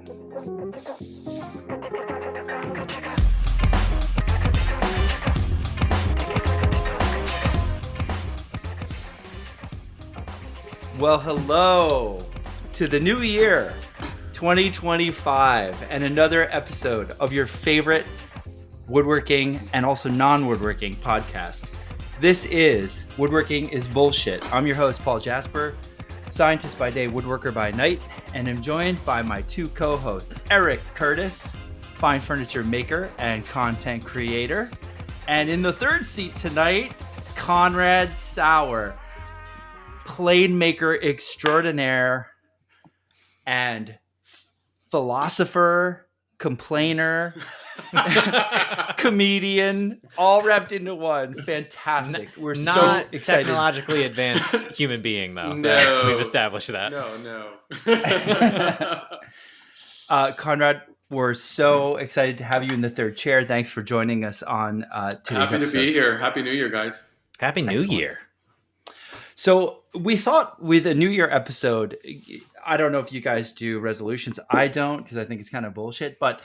Well, hello to the new year, 2025, and another episode of your favorite woodworking and also non-woodworking podcast. This is Woodworking is Bullshit. I'm your host, Paul Jasper, scientist by day, woodworker by night, and I'm joined by my two co-hosts, Eric Curtis, fine furniture maker and content creator, and in the third seat tonight, Conrad Sauer, plane maker extraordinaire and philosopher, complainer, comedian, all wrapped into one. Fantastic. We're not so excited. Technologically advanced human being, though. No. We've established that. No. Conrad, we're so excited to have you in the third chair. Thanks for joining us on today's Happy episode. to be here. Happy New Year, guys. Happy New Excellent. Year. So we thought with a New Year episode, I don't know if you guys do resolutions. I don't, because I think it's kind of bullshit. But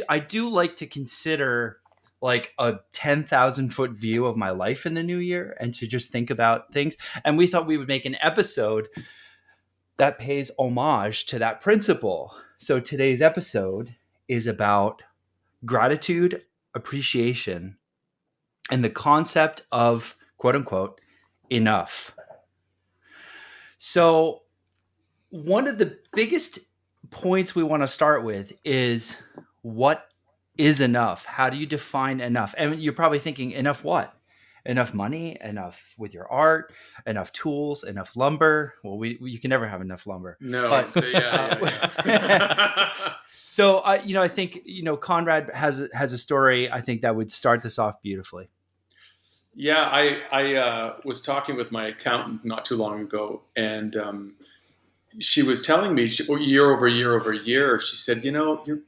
I do like to consider like a 10,000 foot view of my life in the new year and to just think about things. And we thought we would make an episode that pays homage to that principle. So today's episode is about gratitude, appreciation, and the concept of quote unquote enough. So one of the biggest points we want to start with is what is enough? How do you define enough? And you're probably thinking, enough what? Enough money, enough with your art, enough tools, enough lumber. Well, you can never have enough lumber. No. But, Yeah. So, I think, Conrad has a story, I think, that would start this off beautifully. Yeah, I was talking with my accountant not too long ago, and she was telling me year over year, she said, your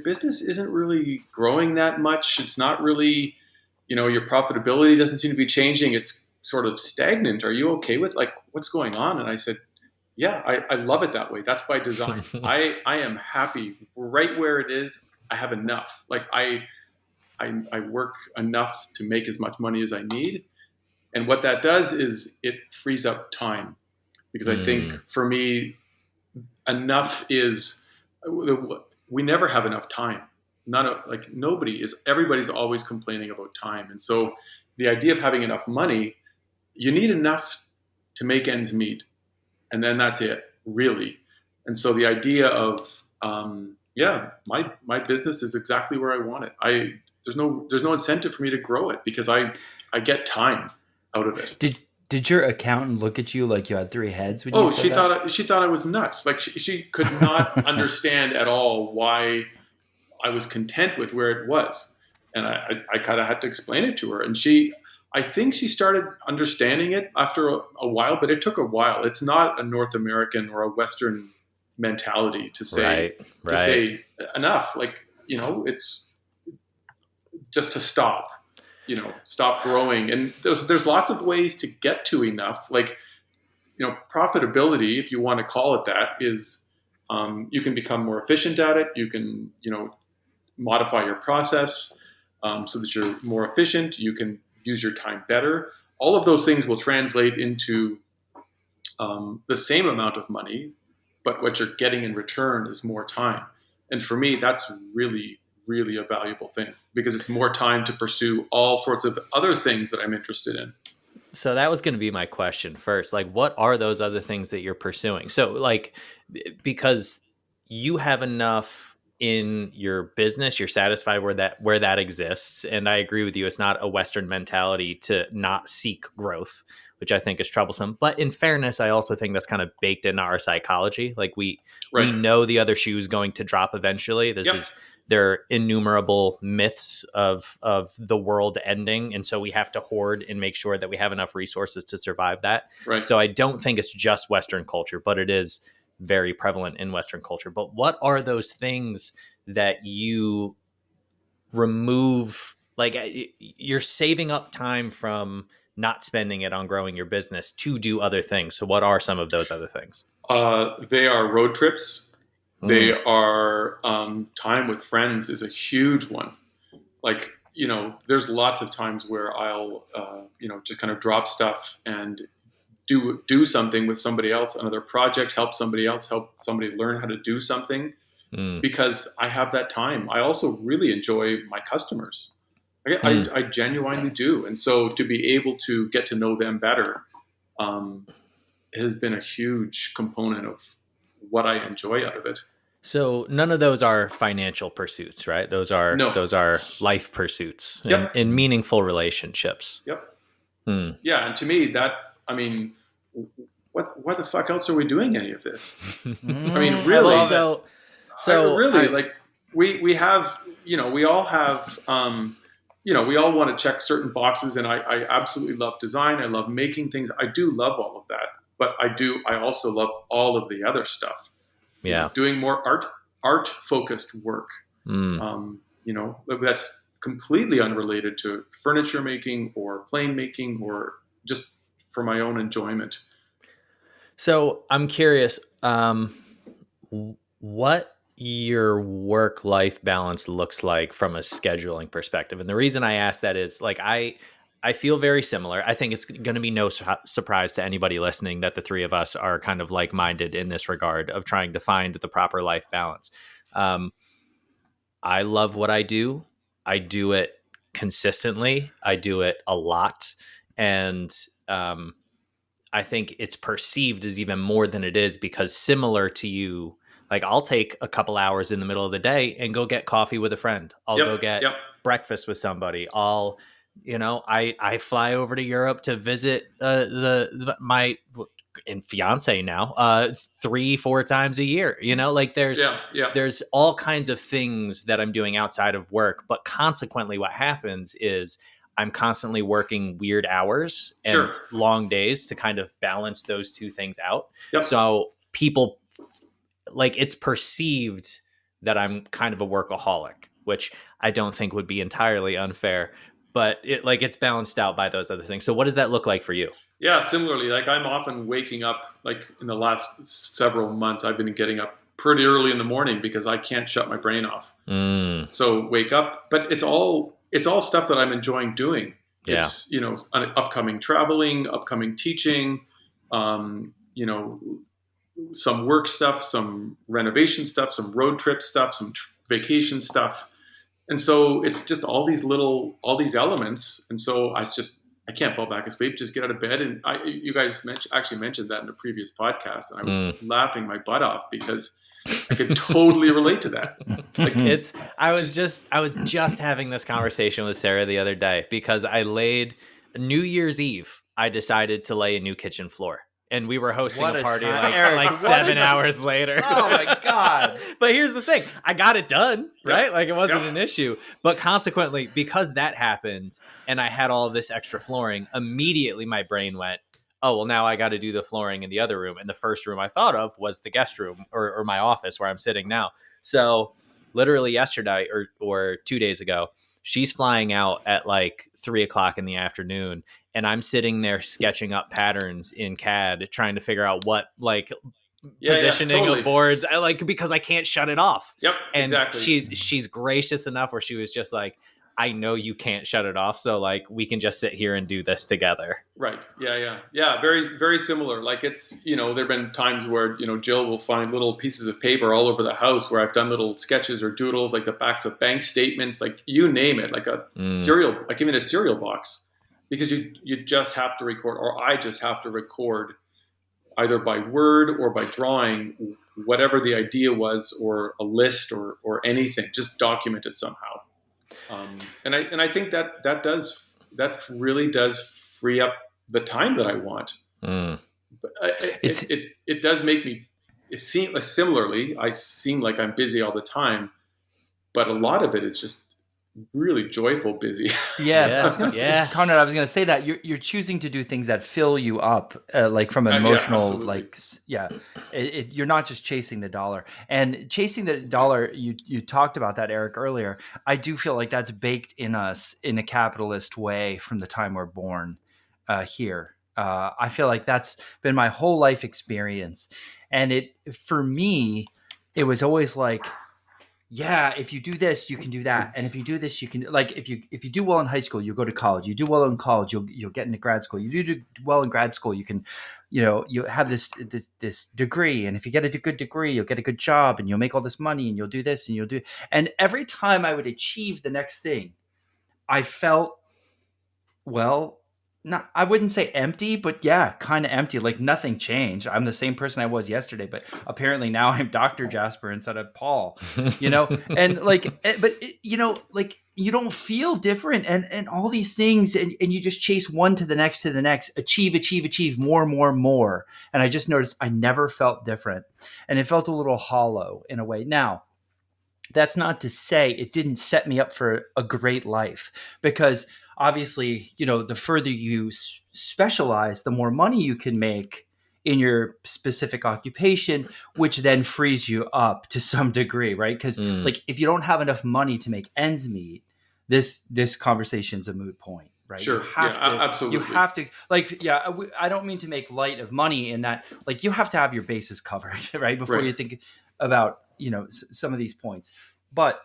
business isn't really growing that much. It's not really, your profitability doesn't seem to be changing. It's sort of stagnant. Are you okay with what's going on? And I said, yeah, I love it that way. That's by design. I am happy right where it is. I have enough. I work enough to make as much money as I need. And what that does is it frees up time. Because I think for me, enough is, we never have enough time. Everybody's always complaining about time. And so the idea of having enough money, you need enough to make ends meet. And then that's it, really. And so the idea of, my business is exactly where I want it. There's no incentive for me to grow it because I get time out of it. Did your accountant look at you like you had three heads? She thought I was nuts. She could not understand at all why I was content with where it was, and I kind of had to explain it to her. And I think she started understanding it after a while, but it took a while. It's not a North American or a Western mentality to say say enough. It's just to stop. Stop growing. And there's lots of ways to get to enough. Profitability, if you want to call it that, is you can become more efficient at it. You can, modify your process so that you're more efficient. You can use your time better. All of those things will translate into the same amount of money, but what you're getting in return is more time. And for me, that's really, really a valuable thing because it's more time to pursue all sorts of other things that I'm interested in. So that was going to be my question first. What are those other things that you're pursuing? So because you have enough in your business, you're satisfied where that exists. And I agree with you. It's not a Western mentality to not seek growth, which I think is troublesome. But in fairness, I also think that's kind of baked into our psychology. We know the other shoe is going to drop eventually. There are innumerable myths of the world ending. And so we have to hoard and make sure that we have enough resources to survive that. Right. So I don't think it's just Western culture, but it is very prevalent in Western culture. But what are those things that you remove? You're saving up time from not spending it on growing your business to do other things. So what are some of those other things? They are road trips. They are time with friends is a huge one. Like, there's lots of times where I'll just kind of drop stuff and do something with somebody else, another project, help somebody else, help somebody learn how to do something, Mm. because I have that time. I also really enjoy my customers. Mm. I genuinely do. And so to be able to get to know them better um, has been a huge component of what I enjoy out of it. So none of those are financial pursuits, right? Those are No. life pursuits and, Yep. meaningful relationships. Yep. Hmm. Yeah. And to me, I mean, what the fuck else are we doing any of this? I mean, I really, love it. really, like we have, we all have, we all want to check certain boxes, and I absolutely love design. I love making things. I do love all of that, but I also love all of the other stuff. Yeah. Doing more art focused work. Mm. That's completely unrelated to furniture making or plane making or just for my own enjoyment. So I'm curious, what your work life balance looks like from a scheduling perspective. And the reason I ask that is like, I feel very similar. I think it's going to be no surprise to anybody listening that the three of us are kind of like minded in this regard of trying to find the proper life balance. Um, I love what I do. I do it consistently. I do it a lot. And, I think it's perceived as even more than it is because similar to you, like I'll take a couple hours in the middle of the day and go get coffee with a friend. I'll Yep. go get Yep. breakfast with somebody. I fly over to Europe to visit my and fiance now 3-4 times a year. Like Yeah. Yeah. there's all kinds of things that I'm doing outside of work, but consequently what happens is I'm constantly working weird hours and Sure. long days to kind of balance those two things out. Yep. So people like it's perceived that I'm kind of a workaholic, which I don't think would be entirely unfair, but it's balanced out by those other things. So what does that look like for you? Yeah, similarly, like I'm often waking up, like in the last several months, I've been getting up pretty early in the morning because I can't shut my brain off. Mm, So wake up, but it's all stuff that I'm enjoying doing. yeah. It's, upcoming traveling, upcoming teaching, um, you know, some work stuff, some renovation stuff, some road trip stuff, some vacation stuff. And so it's just all these elements. And so I can't fall back asleep. Just get out of bed. And you guys actually mentioned that in a previous podcast, and I was Mm. laughing my butt off because I could totally relate to that. Like I was just having this conversation with Sarah the other day because I laid New Year's Eve. I decided to lay a new kitchen floor. And we were hosting What a a party time, Eric, like what 7 a- hours later. Oh my God. But here's the thing. I got it done, right? Yep. Like it wasn't Yep. an issue. But consequently, because that happened and I had all of this extra flooring, immediately my brain went, oh, well, now I got to do the flooring in the other room. And the first room I thought of was the guest room or my office where I'm sitting now. So literally yesterday or 2 days ago, she's flying out at like 3:00 in the afternoon. And I'm sitting there sketching up patterns in CAD, trying to figure out what positioning totally. of boards I because I can't shut it off. Yep. And Exactly. she's gracious enough where she was just like, I know you can't shut it off, so like we can just sit here and do this together. Right. Yeah. Very, very similar. Like it's, there've been times where, Jill will find little pieces of paper all over the house where I've done little sketches or doodles, like the backs of bank statements, like you name it, like a cereal, like even a cereal box, because you just have to record, or I just have to record either by word or by drawing, whatever the idea was, or a list or anything, just document it somehow. And I think that really does free up the time that I want. But it does make me similarly. I seem like I'm busy all the time, but a lot of it is just really joyful busy. Yes, Yeah, I was going to yeah. say, Conrad, I was going to say that you're choosing to do things that fill you up, like from an Yeah, emotional, absolutely. you're not just chasing the dollar. And chasing the dollar, you talked about that, Eric, earlier. I do feel like that's baked in us in a capitalist way from the time we're born here. I feel like that's been my whole life experience, and for me, it was always like, yeah, if you do this, you can do that, and if you do this, you can, like, if you do well in high school, you go to college. You do well in college, you'll get into grad school. You do well in grad school, you can, you have this degree, and if you get a good degree, you'll get a good job, and you'll make all this money, and you'll do this, and you'll do. And every time I would achieve the next thing, I felt, well, not, I wouldn't say empty, but yeah, kind of empty. Like nothing changed. I'm the same person I was yesterday, but apparently now I'm Dr. Jasper instead of Paul, and like, like you don't feel different, and all these things, and you just chase one to the next, achieve, more, more, more. And I just noticed I never felt different, and it felt a little hollow in a way. Now, that's not to say it didn't set me up for a great life, because obviously, the further you specialize, the more money you can make in your specific occupation, which then frees you up to some degree, right? Because like if you don't have enough money to make ends meet, this conversation's a moot point, right? Sure. Yeah, You absolutely. have to, like, yeah, I don't mean to make light of money in that, like, you have to have your bases covered, right, before Right. you think about, some of these points. But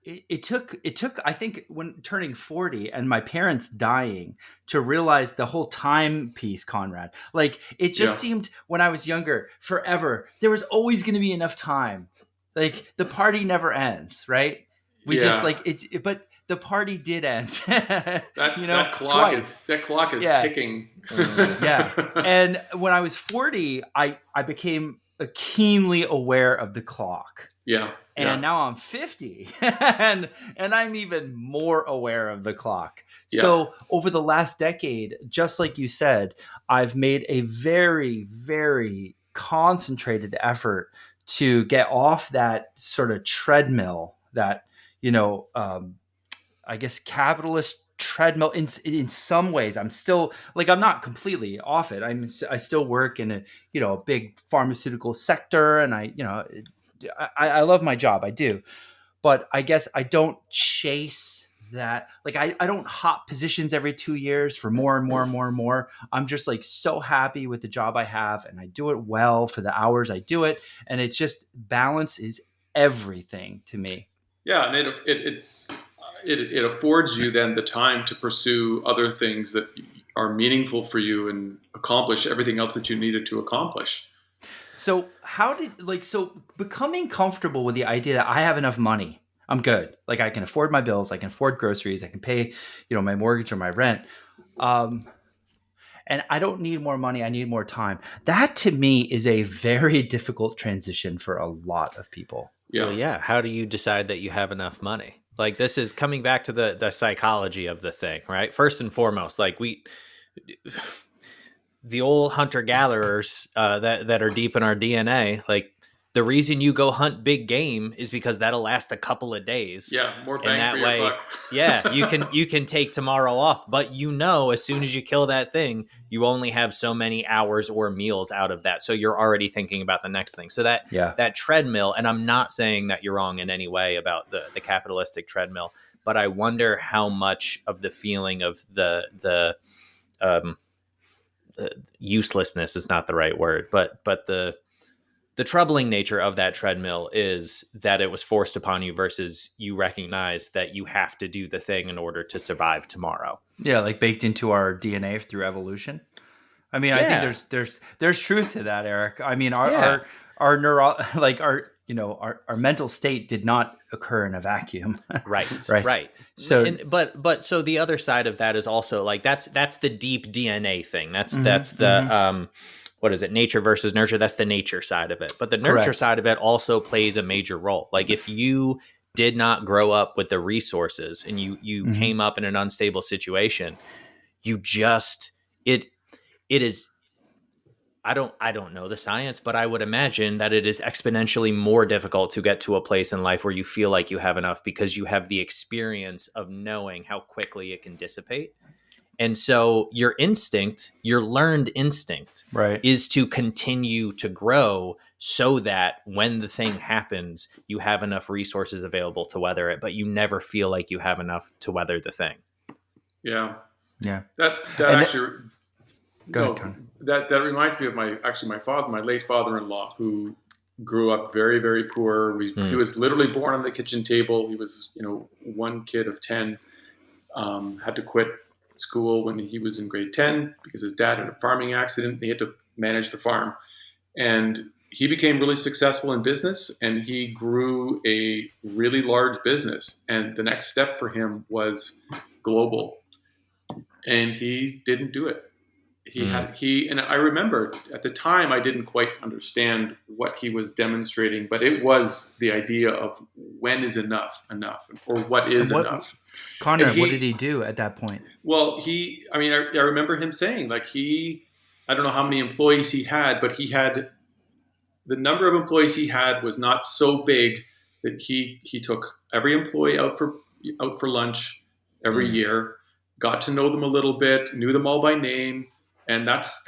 it took, I think, when turning 40 and my parents dying, to realize the whole time piece, Conrad. Like, it just Yeah. seemed when I was younger, forever, there was always going to be enough time. Like, the party never ends, right? We just, Yeah. like but the party did end. Twice. That clock is Yeah. ticking. Yeah. And when I was 40, I became keenly aware of the clock. Yeah. And Yeah. now I'm 50, and I'm even more aware of the clock. Yeah. So over the last decade, just like you said, I've made a very, very concentrated effort to get off that sort of treadmill, that, I guess, capitalist treadmill. In some ways, I'm still, like, I'm not completely off it. I still work in a big pharmaceutical sector, and I love my job. I do. But I guess I don't chase that. Like, I don't hop positions every 2 years for more and more and more and more. I'm just, like, so happy with the job I have, and I do it well for the hours I do it. And it's just, balance is everything to me. Yeah, and it affords you then the time to pursue other things that are meaningful for you and accomplish everything else that you needed to accomplish. So so becoming comfortable with the idea that I have enough money, I'm good. Like, I can afford my bills, I can afford groceries, I can pay, my mortgage or my rent. And I don't need more money, I need more time. That, to me, is a very difficult transition for a lot of people. Well, Yeah. yeah. How do you decide that you have enough money? Like, this is coming back to the psychology of the thing, right? First and foremost, like, the old hunter gatherers that are deep in our DNA, like, the reason you go hunt big game is because that'll last a couple of days. Yeah, more And bang that for your way, buck. yeah, you can take tomorrow off, but as soon as you kill that thing, you only have so many hours or meals out of that. So you're already thinking about the next thing. So Yeah. that treadmill, and I'm not saying that you're wrong in any way about the capitalistic treadmill, but I wonder how much of the feeling of the uselessness is not the right word, but the troubling nature of that treadmill is that it was forced upon you versus you recognize that you have to do the thing in order to survive tomorrow. Yeah, like baked into our DNA through evolution. I mean, I think Yeah. there's truth to that, Eric. I mean, Yeah. our neuro like our mental state did not occur in a vacuum. Right. Right. Right. So But so the other side of that is also, like, that's the deep DNA thing. That's mhm, the what is it? Nature versus nurture. That's the nature side of it. But the nurture correct. side of it also plays a major role. Like, if you did not grow up with the resources and you Mhm. came up in an unstable situation, you just it is, I don't know the science, but I would imagine that it is exponentially more difficult to get to a place in life where you feel like you have enough, because you have the experience of knowing how quickly it can dissipate. And so your learned instinct, Right. is to continue to grow so that when the thing happens, you have enough resources available to weather it, but you never feel like you have enough to weather the thing. Yeah. Yeah. That And actually go ahead, no Con. that reminds me of my late father-in-law, who grew up very, very poor. He Mm. was literally born on the kitchen table. He was, one kid of 10. Had to quit school when he was in grade 10 because his dad had a farming accident. He had to manage the farm. And he became really successful in business, and he grew a really large business. And the next step for him was global. And he didn't do it. Mm. And I remember at the time I didn't quite understand what he was demonstrating, but it was the idea of when is enough, or what is And what, enough. And Connor, what did he he do at that point? well, I mean, I remember him saying, like, I don't know how many employees he had, but the number of employees he had was not so big that he took every employee out for lunch every Mm. year, got to know them a little bit, knew them all by name, and that's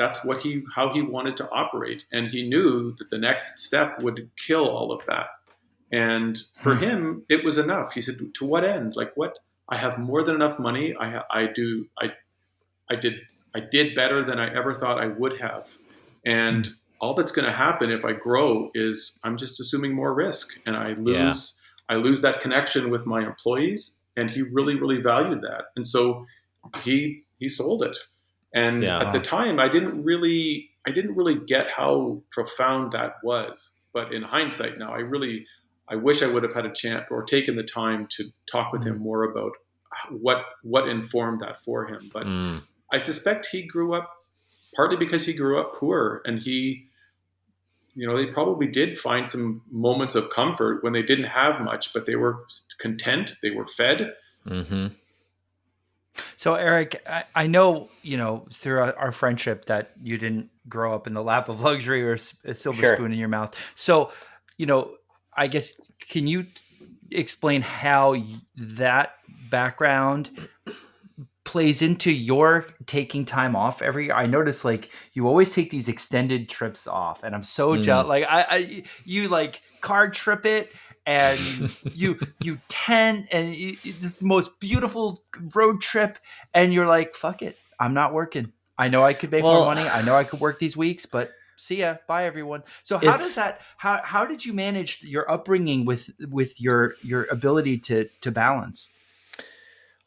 how he wanted to operate. And he knew that the next step would kill all of that. And for Hmm. him, it was enough. He said, "To what end? Like what? I have more than enough money. I did I did better than I ever thought I would have. And all that's going to happen if I grow is I'm just assuming more risk, and Yeah. I lose that connection with my employees." And he really, really valued that. And so he sold it. And Yeah. at the Wow. time I didn't really get how profound that was. But in hindsight now, I wish I would have had a chance or taken the time to talk with him Mm. more about what informed that for him. But Mm. I suspect he grew up partly because he grew up poor, and they probably did find some moments of comfort when they didn't have much, but they were content, they were fed. Mm-hmm. So, Eric, I know, through our friendship that you didn't grow up in the lap of luxury or a silver Sure. spoon in your mouth. So, you know, I guess, can you explain how that background plays into your taking time off every year? I notice like you always take these extended trips off, and I'm so Mm. jealous. Like you like car trip it, and you tent, and this is the most beautiful road trip, and you're like, fuck it, I'm not working. I know I could make more Well, money. I know I could work these weeks, but see ya, bye everyone. So how does it's that? How did you manage your upbringing with your ability to balance?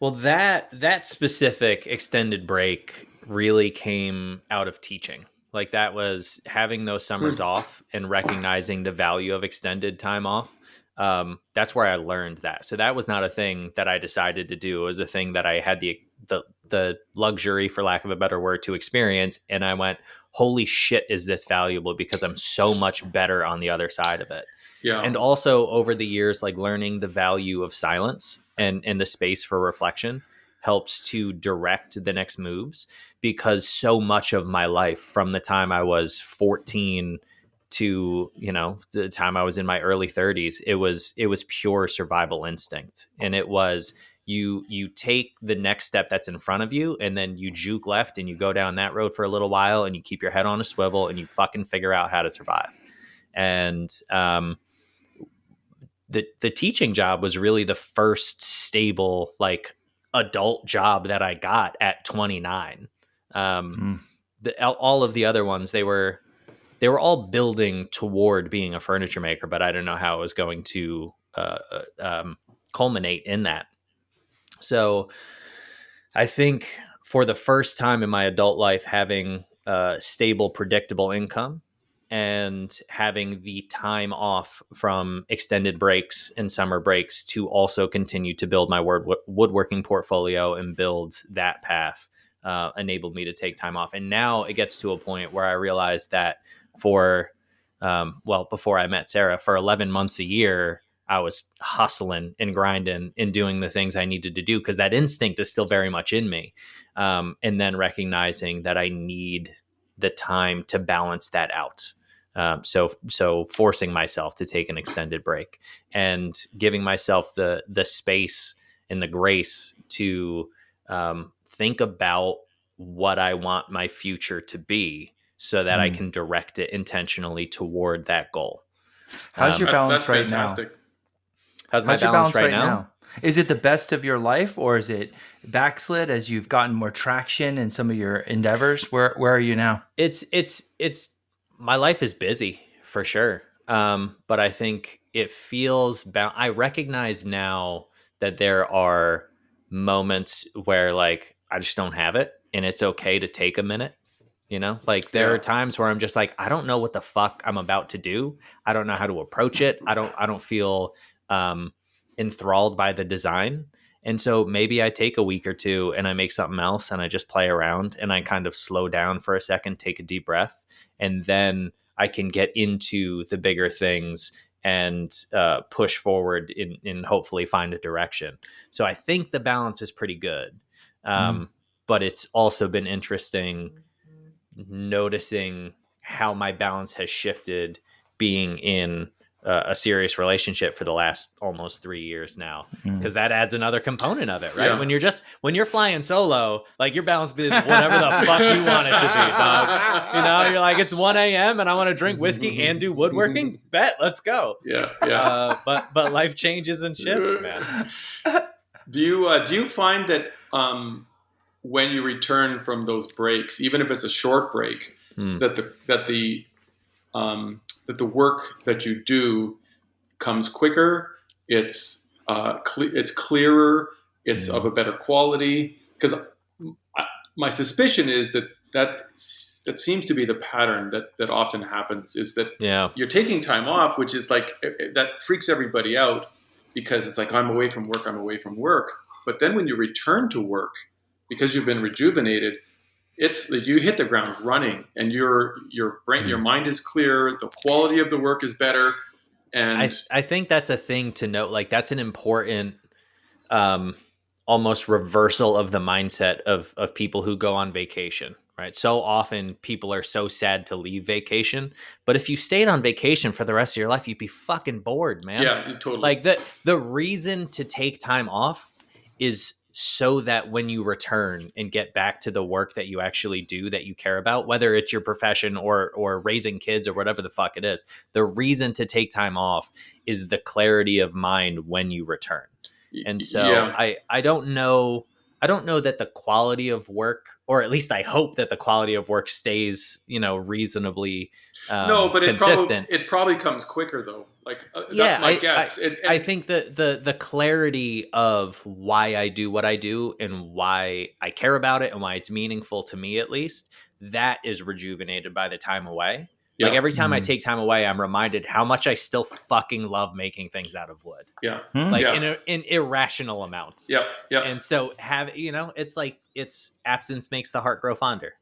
well that specific extended break really came out of teaching. Like that was having those summers Hmm. off and recognizing the value of extended time off. That's where I learned that. So that was not a thing that I decided to do. It was a thing that I had the luxury, for lack of a better word, to experience. And I went, holy shit, is this valuable? Because I'm so much better on the other side of it. Yeah. And also over the years, like learning the value of silence and the space for reflection helps to direct the next moves, because so much of my life from the time I was 14 to the time I was in my early 30s, it was pure survival instinct. And it was, you take the next step that's in front of you, and then you juke left and you go down that road for a little while, and you keep your head on a swivel and you fucking figure out how to survive. And the teaching job was really the first stable, like, adult job that I got at 29. Um, Hmm. all of the other ones, they were all building toward being a furniture maker, but I don't know how it was going to culminate in that. So I think for the first time in my adult life, having a stable, predictable income and having the time off from extended breaks and summer breaks to also continue to build my woodworking portfolio and build that path enabled me to take time off. And now it gets to a point where I realize that before I met Sarah, for 11 months a year, I was hustling and grinding and doing the things I needed to do because that instinct is still very much in me. And then recognizing that I need the time to balance that out. So forcing myself to take an extended break and giving myself the space and the grace to think about what I want my future to be, so that I Hmm. can direct it intentionally toward that goal. How's your That's balance right now? fantastic. How's my How's your balance balance right right now? now? Is it the best of your life, or is it backslid as you've gotten more traction in some of your endeavors? Where are you now? It's my life is busy for sure. but I think it feels I recognize now that there are moments where like I just don't have it, and it's okay to take a minute. Like there are Yeah. times where I'm just like, I don't know what the fuck I'm about to do. I don't know how to approach it. I don't feel um, enthralled by the design. And so maybe I take a week or two and I make something else and I just play around and I kind of slow down for a second, take a deep breath, and then I can get into the bigger things and push forward in hopefully find a direction. So I think the balance is pretty good. But it's also been interesting noticing how my balance has shifted being in a serious relationship for the last almost 3 years now, because that adds another component of it, right? Yeah. When you're flying solo, like your balance is whatever the fuck you want it to be, dog. You're like, it's 1 a.m. and I want to drink whiskey and do woodworking. Bet, let's go. Yeah. Yeah. But life changes and shifts, man. Do you find that when you return from those breaks, even if it's a short break, that the work that you do comes quicker? It's it's clearer. It's of a better quality. Because my suspicion is that seems to be the pattern that often happens. Is that Yeah. you're taking time off, which is like that freaks everybody out because it's like I'm away from work. I'm away from work. But then when you return to work, because you've been rejuvenated, it's like you hit the ground running, and your brain, your mind is clear. The quality of the work is better, and I think that's a thing to note. Like that's an important, almost reversal of the mindset of people who go on vacation. Right. So often people are so sad to leave vacation, but if you stayed on vacation for the rest of your life, you'd be fucking bored, man. yeah, totally. Like the reason to take time off is so that when you return and get back to the work that you actually do, that you care about, whether it's your profession or raising kids or whatever the fuck it is, the reason to take time off is the clarity of mind when you return. And so Yeah. I don't know that the quality of work, or at least I hope that the quality of work stays, reasonably No, but consistent. it probably comes quicker though. Like Yeah, that's my guess. I think that the clarity of why I do what I do and why I care about it and why it's meaningful to me, at least, that is rejuvenated by the time away. Like yeah, every time I take time away, I'm reminded how much I still fucking love making things out of wood. yeah, Like yeah, in irrational amounts. yeah, yeah, And so it's like it's absence makes the heart grow fonder.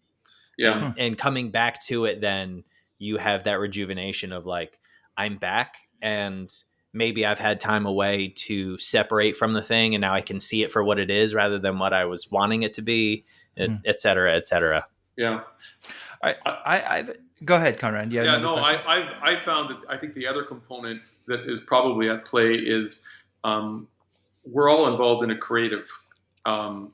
yeah. And coming back to it, then you have that rejuvenation of like, I'm back, and maybe I've had time away to separate from the thing, and now I can see it for what it is rather than what I was wanting it to be, et cetera, et cetera. Yeah. I go ahead, Conrad. You have Yeah, another no, question? I've found that I think the other component that is probably at play is we're all involved in um,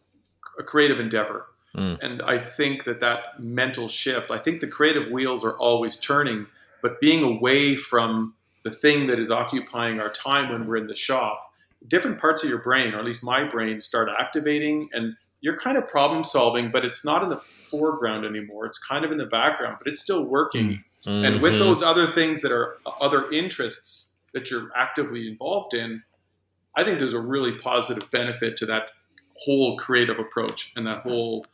a creative endeavor, and I think that mental shift. I think the creative wheels are always turning, but being away from the thing that is occupying our time when we're in the shop, different parts of your brain, or at least my brain, start activating, and you're kind of problem solving, but it's not in the foreground anymore. It's kind of in the background, but it's still working. And with those other things that are other interests that you're actively involved in, I think there's a really positive benefit to that whole creative approach and that whole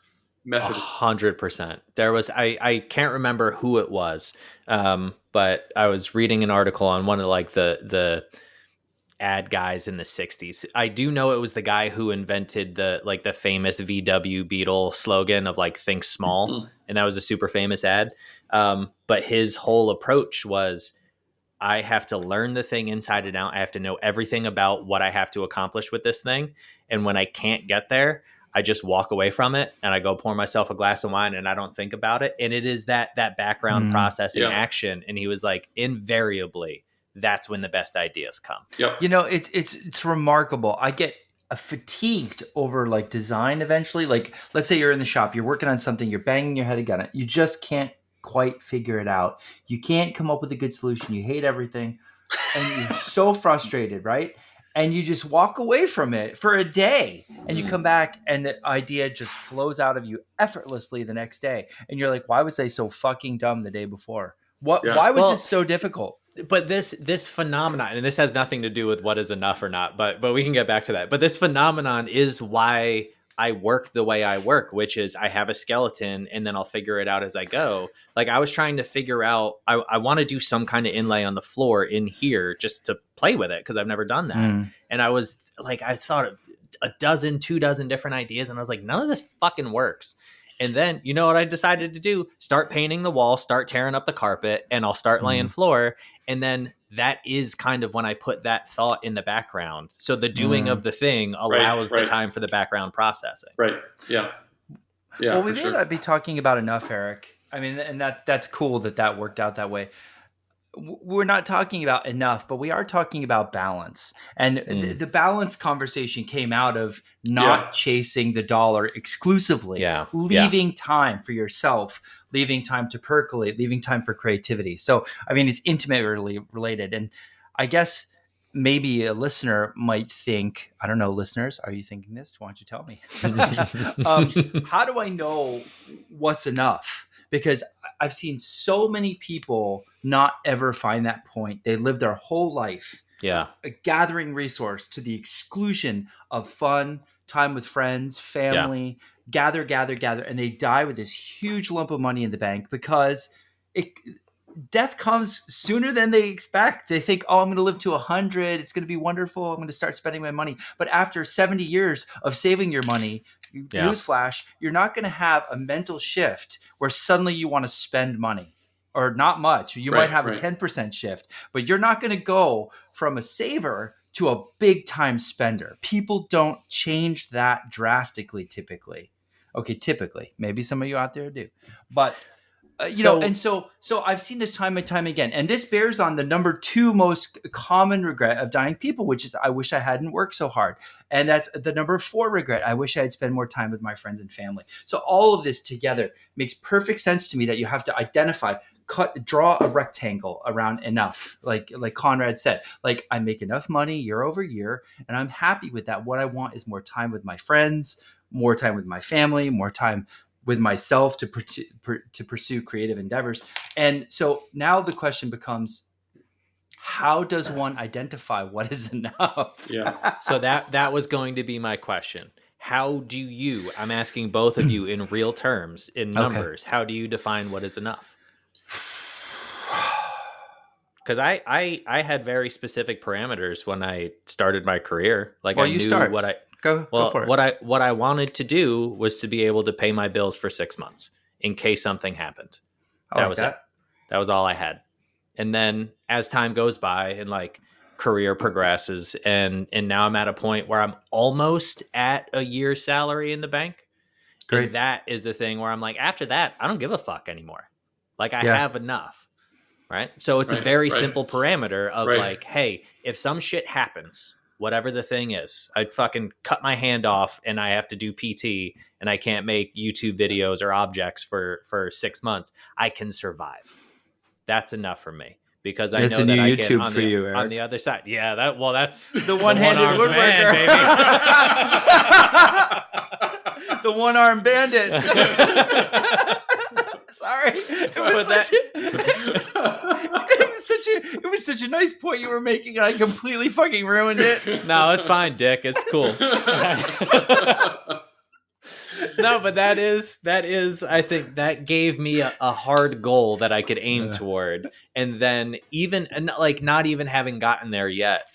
method. 100%. There was I can't remember who it was, but I was reading an article on one of like the ad guys in the 60s. I do know it was the guy who invented the famous VW Beetle slogan of like think small, and that was a super famous ad. But his whole approach was, I have to learn the thing inside and out. I have to know everything about what I have to accomplish with this thing. And when I can't get there, I just walk away from it and I go pour myself a glass of wine and I don't think about it. And it is that background processing action. And he was like, invariably, that's when the best ideas come. Yep. It's remarkable. I get fatigued over like design eventually. Like, let's say you're in the shop, you're working on something, you're banging your head against it. You just can't quite figure it out. You can't come up with a good solution. You hate everything. And you're so frustrated, right? And you just walk away from it for a day, and you come back and the idea just flows out of you effortlessly the next day. And you're like, why was I so fucking dumb the day before? Why was this so difficult? but this phenomenon, and this has nothing to do with what is enough or not, but we can get back to that. But this phenomenon is why I work the way I work, which is I have a skeleton and then I'll figure it out as I go. Like I was trying to figure out, I want to do some kind of inlay on the floor in here just to play with it because I've never done that. And I was like, I thought of a dozen, 2 dozen different ideas, and I was like, none of this fucking works. And then, you know what I decided to do? Start painting the wall, start tearing up the carpet, and I'll start laying floor. And then that is kind of when I put that thought in the background. So the doing of the thing allows the time for the background processing. Right. Yeah. Yeah. Well, we may not be talking about enough, Eric. I mean, and that's cool that worked out that way. We're not talking about enough, but we are talking about balance. And the balance conversation came out of not chasing the dollar exclusively, leaving time for yourself, leaving time to percolate, leaving time for creativity. So, I mean, it's intimately related. And I guess maybe a listener might think, I don't know, listeners, are you thinking this? Why don't you tell me? How do I know what's enough? Because I've seen so many people not ever find that point. They live their whole life gathering resource to the exclusion of fun, time with friends, family, gather, and they die with this huge lump of money in the bank because death comes sooner than they expect. They think, oh, I'm going to live to 100. It's going to be wonderful. I'm going to start spending my money. But after 70 years of saving your money, newsflash, you're not going to have a mental shift where suddenly you want to spend money or not much. You might have a 10% shift, but you're not going to go from a saver to a big time spender. People don't change that drastically typically. Okay, typically. Maybe some of you out there do. But so I've seen this time and time again, and this bears on the number 2 most common regret of dying people, which is I wish I hadn't worked so hard. And that's the number 4 regret. I wish I had spent more time with my friends and family. So all of this together makes perfect sense to me that you have to identify, draw a rectangle around enough. Like Conrad said, like I make enough money year over year, and I'm happy with that. What I want is more time with my friends, more time with my family, more time with myself to pursue creative endeavors. And so now the question becomes, how does one identify what is enough? Yeah. So that was going to be my question. How do you, I'm asking both of you in real terms, in numbers, how do you define what is enough? Because I had very specific parameters when I started my career. Like I knew what I... Go for it. What I wanted to do was to be able to pay my bills for 6 months in case something happened. That was it. That was all I had. And then as time goes by and like career progresses and now I'm at a point where I'm almost at a year's salary in the bank. Great. And that is the thing where I'm like, after that, I don't give a fuck anymore. Like I have enough. Right. So it's a very simple parameter of like, hey, if some shit happens, whatever the thing is, I'd fucking cut my hand off and I have to do PT and I can't make YouTube videos or objects for 6 months. I can survive. That's enough for me because I know that I can on the other side. Yeah, that's the one-handed woodworker, baby. The one-armed bandit. Sorry, it was such a nice point you were making, and I completely fucking ruined it. No, it's fine, Dick. It's cool. No, but that is. I think that gave me a hard goal that I could aim toward, and then not even having gotten there yet,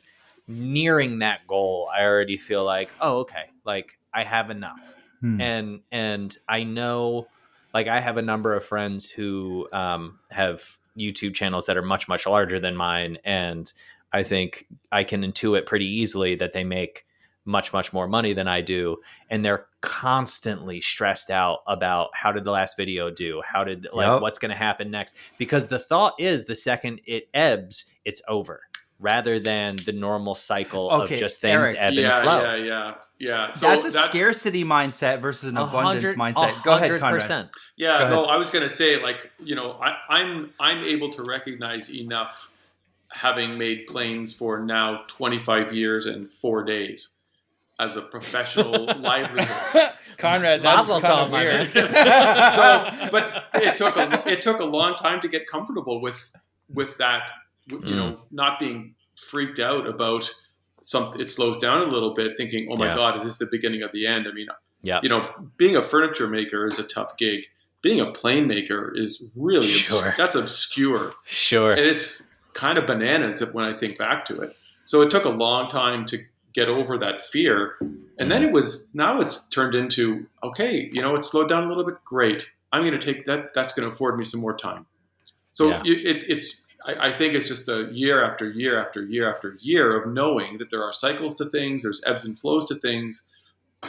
nearing that goal, I already feel like, oh, okay, like I have enough, and I know. Like I have a number of friends who have YouTube channels that are much, much larger than mine. And I think I can intuit pretty easily that they make much, much more money than I do. And they're constantly stressed out about how did the last video do? What's going to happen next? Because the thought is the second it ebbs, it's over. Rather than the normal cycle of just things ebb and flow. Yeah. So that's a scarcity mindset versus an abundance mindset. Go ahead, Conrad. Yeah, no, I was going to say, like, I'm able to recognize enough, having made planes for now 25 years and 4 days as a professional livelihood. Conrad, that's kind of weird. But it took a long time to get comfortable with that Mm, not being freaked out about something. It slows down a little bit, thinking, "Oh my yeah. God, is this the beginning of the end?" I mean, Yep. being a furniture maker is a tough gig. Being a plane maker is really Sure. that's obscure, Sure. and it's kind of bananas when I think back to it. So it took a long time to get over that fear, and then Mm, now it's turned into, okay, it's slowed down a little bit. Great, I'm going to take that. That's going to afford me some more time. So yeah. I think it's just a year after year after year after year of knowing that there are cycles to things, there's ebbs and flows to things,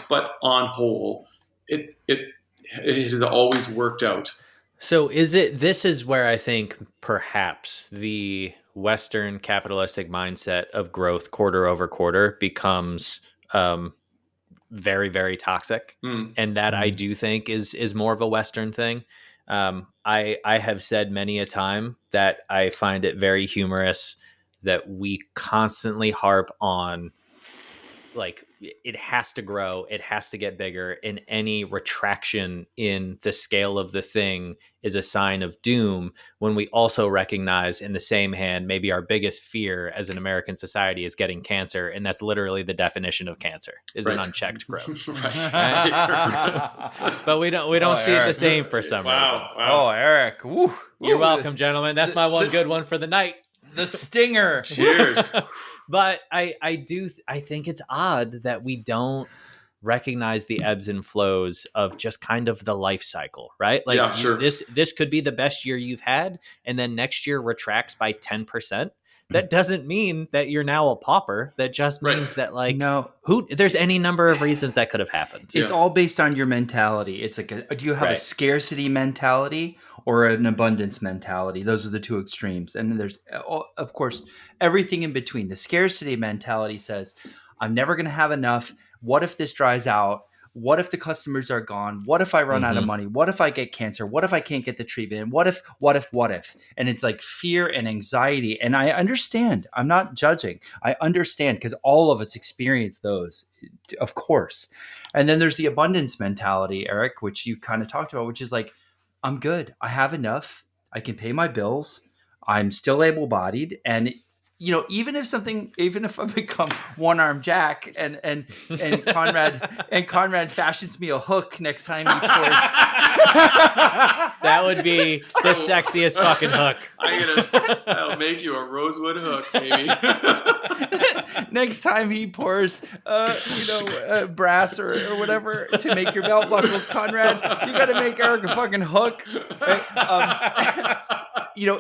but on whole, it has always worked out. So this is where I think perhaps the Western capitalistic mindset of growth quarter over quarter becomes um, very, very toxic. Mm, And that I Mm. do think is more of a Western thing. I have said many a time that I find it very humorous that we constantly harp on, like, it has to grow, it has to get bigger, and any retraction in the scale of the thing is a sign of doom, when we also recognize in the same hand maybe our biggest fear as an American society is getting cancer, and that's literally the definition of cancer, is an right. unchecked growth. Right. Right. But we Oh, don't see it the Eric. same for some reason. Wow. Oh, Wow. Eric. Woo, You're woo, welcome, gentlemen. That's my one good one for the night. the stinger. Cheers. But I think it's odd that we don't recognize the ebbs and flows of just kind of the life cycle, right? Like Yeah, sure. this could be the best year you've had, and then next year retracts by 10%. That doesn't mean that you're now a pauper. That just Right. means that, like, No, there's any number of reasons that could have happened. it's Yeah. all based on your mentality. It's like, do you have a Right. scarcity mentality or an abundance mentality? Those are the two extremes. And then there's, of course, everything in between. The scarcity mentality says, I'm never going to have enough. What if this dries out? What if the customers are gone? What if I run out of Mm-hmm. money? What if I get cancer? What if I can't get the treatment? What if, what if, what if? And it's like fear and anxiety. And I understand. I'm not judging. I understand because all of us experience those, of course. And then there's the abundance mentality, Eric, which you kind of talked about, which is like, I'm good. I have enough. I can pay my bills. I'm still able bodied. And, even if I become one arm Jack and Conrad fashions me a hook next time he pours. That would be the sexiest fucking hook. I'll make you a rosewood hook, baby. Next time he pours, brass or whatever to make your belt buckles, Conrad, you got to make Eric a fucking hook.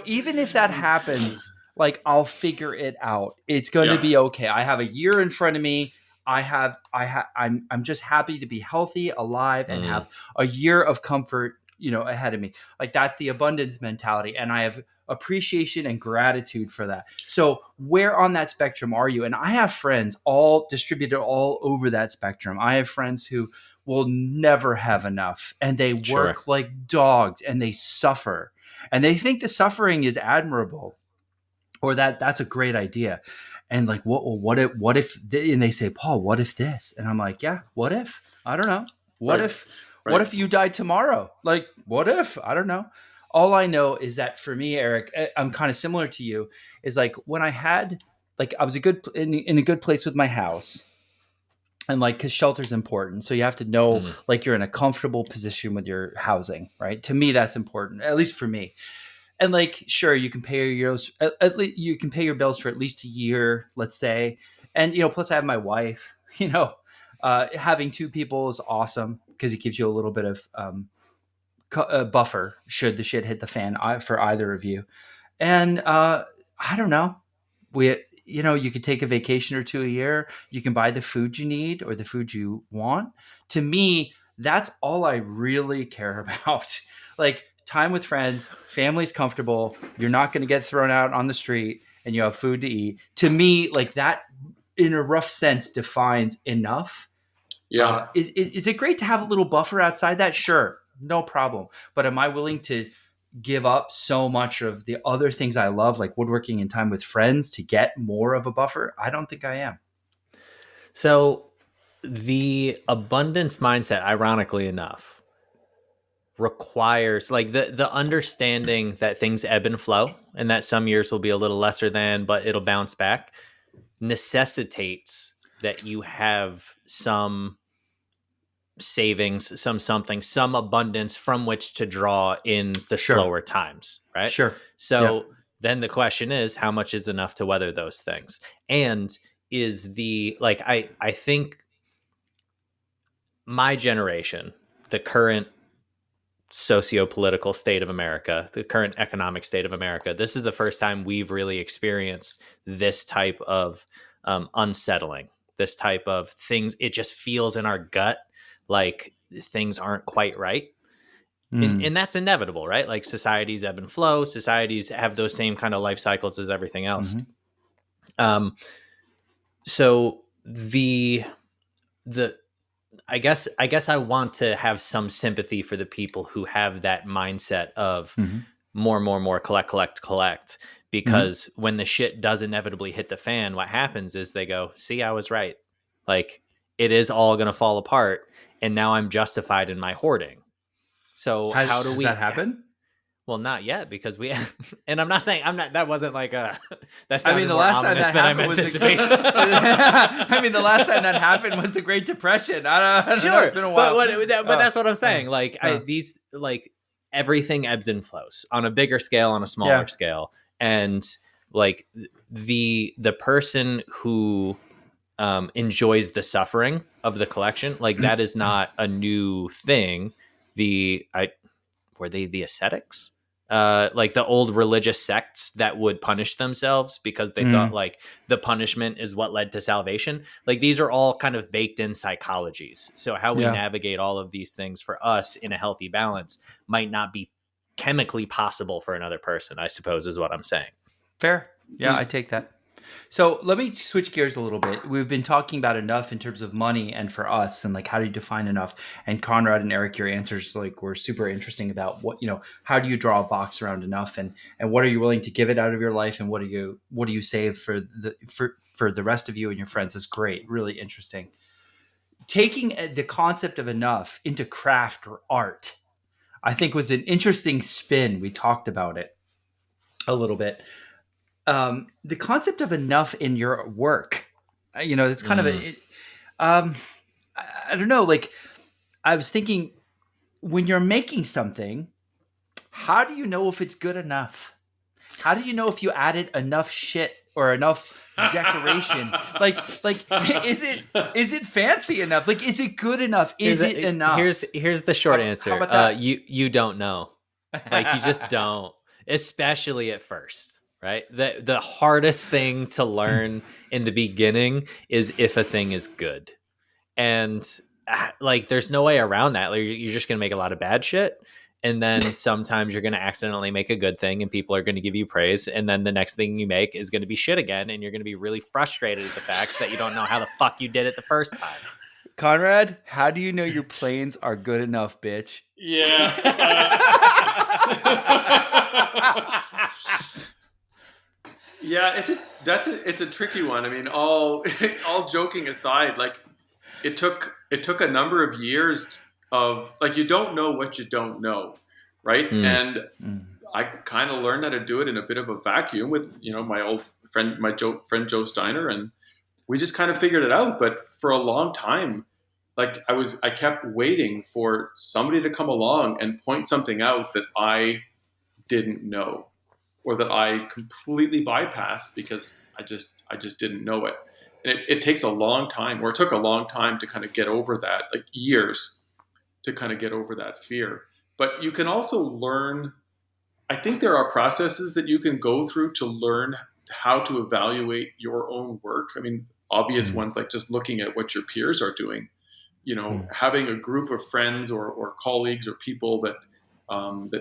Even if that happens, like, I'll figure it out. It's going to Yeah. be okay. I have a year in front of me. I'm just happy to be healthy, alive, and have a year of comfort, ahead of me. Like, that's the abundance mentality. And I have appreciation and gratitude for that. So where on that spectrum are you? And I have friends all distributed all over that spectrum. I have friends who will never have enough, and they Sure. work like dogs, and they suffer, and they think the suffering is admirable, or that's a great idea. And like, what if, and they say, Paul, what if this? And I'm like, yeah, what if? I don't know. What Right. if, Right. what if you died tomorrow? Like, what if? I don't know. All I know is that for me, Eric, I'm kind of similar to you, is like, when I had, like, I was in a good place with my house, and like, because shelter's important, so you have to know, like, you're in a comfortable position with your housing, right? To me, that's important, at least for me. And like, sure, you can pay at least you can pay your bills for at least a year, let's say. And plus, I have my wife. Having two people is awesome because it gives you a little bit of buffer should the shit hit the fan, for either of you. And I don't know. You could take a vacation or two a year. You can buy the food you need or the food you want. To me, that's all I really care about. Like, time with friends, family's comfortable. You're not going to get thrown out on the street, and you have food to eat. To me, like, that, in a rough sense, defines enough. Yeah. Is it great to have a little buffer outside that? Sure, no problem. But am I willing to give up so much of the other things I love, like woodworking and time with friends, to get more of a buffer? I don't think I am. So the abundance mindset, ironically enough, requires like the understanding that things ebb and flow and that some years will be a little lesser than, but it'll bounce back, necessitates that you have some savings, some abundance from which to draw in the Sure. slower times, right? Sure. Yeah. So then the question is, how much is enough to weather those things? And is the like I think my generation, the current socio-political state of America, the current economic state of America, this is the first time we've really experienced this type of unsettling, this type of things. It just feels in our gut like things aren't quite right. Mm. And that's inevitable, right? Like societies ebb and flow, societies have those same kind of life cycles as everything else. Mhm. So the I guess I want to have some sympathy for the people who have that mindset of Mhm. more, collect, Mhm. because when the shit does inevitably hit the fan, what happens is they go, see, I was right. Like it is all going to fall apart. And now I'm justified in my hoarding. So how do Has we, that happened? well, not yet because we, and I'm not saying that wasn't like that I mean, sounded the more last time ominous that than I happened meant was it the. to be. I mean, the last time that happened was the Great Depression. I don't know. Sure, It's been a while. but that's what I'm saying. Uh, These like everything ebbs and flows on a bigger scale, on a smaller yeah. scale, and like the person who enjoys the suffering of the collection, like that is not a new thing. The I were they the ascetics? Like the old religious sects that would punish themselves because they thought Mm. like the punishment is what led to salvation. Like these are all kind of baked in psychologies. So how we Yeah. navigate all of these things for us in a healthy balance might not be chemically possible for another person, I suppose is what I'm saying. Fair. Yeah, I take that. So let me switch gears a little bit. We've been talking about enough in terms of money and for us and like how do you define enough? And Conrad and Eric, your answers like were super interesting about what, how do you draw a box around enough and what are you willing to give it out of your life and what do you save for the rest of you and your friends is great. Really interesting. Taking the concept of enough into craft or art, I think was an interesting spin. We talked about it a little bit. The concept of enough in your work, it's kind of Mm. I don't know. Like I was thinking, when you're making something, how do you know if it's good enough? How do you know if you added enough shit or enough decoration? Like, is it fancy enough? Like, is it good enough? Is it enough? Here's the short How answer. about that? You don't know. Like you just don't, especially at first, right? The hardest thing to learn in the beginning is if a thing is good. And like there's no way around that. Like you're just going to make a lot of bad shit, and then sometimes you're going to accidentally make a good thing and people are going to give you praise, and then the next thing you make is going to be shit again and you're going to be really frustrated at the fact that you don't know how the fuck you did it the first time. Conrad, how do you know your planes are good enough, bitch? Yeah. Yeah, it's a tricky one. I mean, all joking aside, like it took a number of years of like you don't know what you don't know, right? Mm. And I kind of learned how to do it in a bit of a vacuum with my old friend, friend Joe Steiner, and we just kind of figured it out. But for a long time, like I kept waiting for somebody to come along and point something out that I didn't know or that I completely bypassed because I just didn't know it. And it takes a long time, or it took a long time to kind of get over that, like years to kind of get over that fear. But you can also learn. I think there are processes that you can go through to learn how to evaluate your own work. I mean, obvious Mm, ones like just looking at what your peers are doing, mm, having a group of friends or colleagues or people that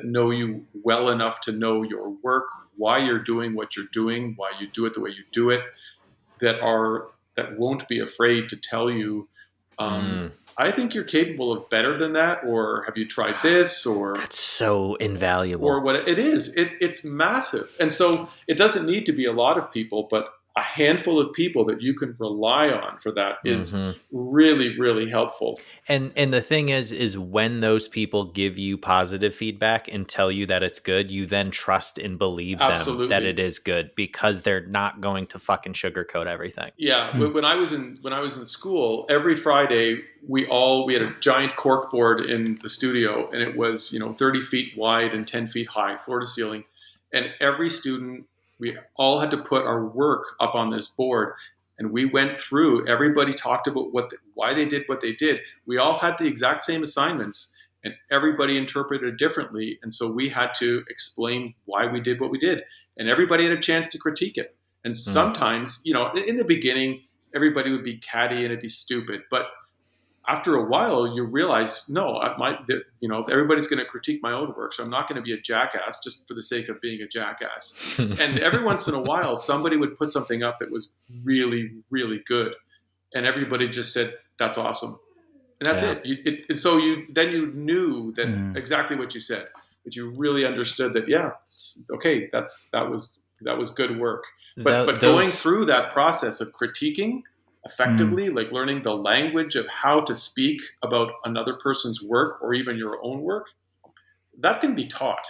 know you well enough to know your work, why you're doing what you're doing, why you do it the way you do it, that won't be afraid to tell you, Mm. I think you're capable of better than that, or have you tried this, That's so or invaluable. what it is. It's massive, and so it doesn't need to be a lot of people, but a handful of people that you can rely on for that is Mm-hmm. really, really helpful. And the thing is when those people give you positive feedback and tell you that it's good, you then trust and believe them that Absolutely. it is good, because they're not going to fucking sugarcoat everything. Yeah, when I was in school, every Friday we had a giant cork board in the studio, and it was 30 feet wide and 10 feet high, floor to ceiling, and every student, we all had to put our work up on this board, and we went through. Everybody talked about why they did what they did. We all had the exact same assignments, and everybody interpreted it differently, and so we had to explain why we did what we did, and everybody had a chance to critique it. And Mm, sometimes, in the beginning, everybody would be catty and it'd be stupid. But after a while, you realize, no, everybody's going to critique my own work, so I'm not going to be a jackass just for the sake of being a jackass. And every once in a while, somebody would put something up that was really, really good, and everybody just said, "That's awesome," and that's yeah. it. And so you knew that Mm. exactly what you said, but you really understood that. Yeah, okay, that was good work. But going Those through that process of critiquing Mm. effectively, like learning the language of how to speak about another person's work or even your own work, that can be taught,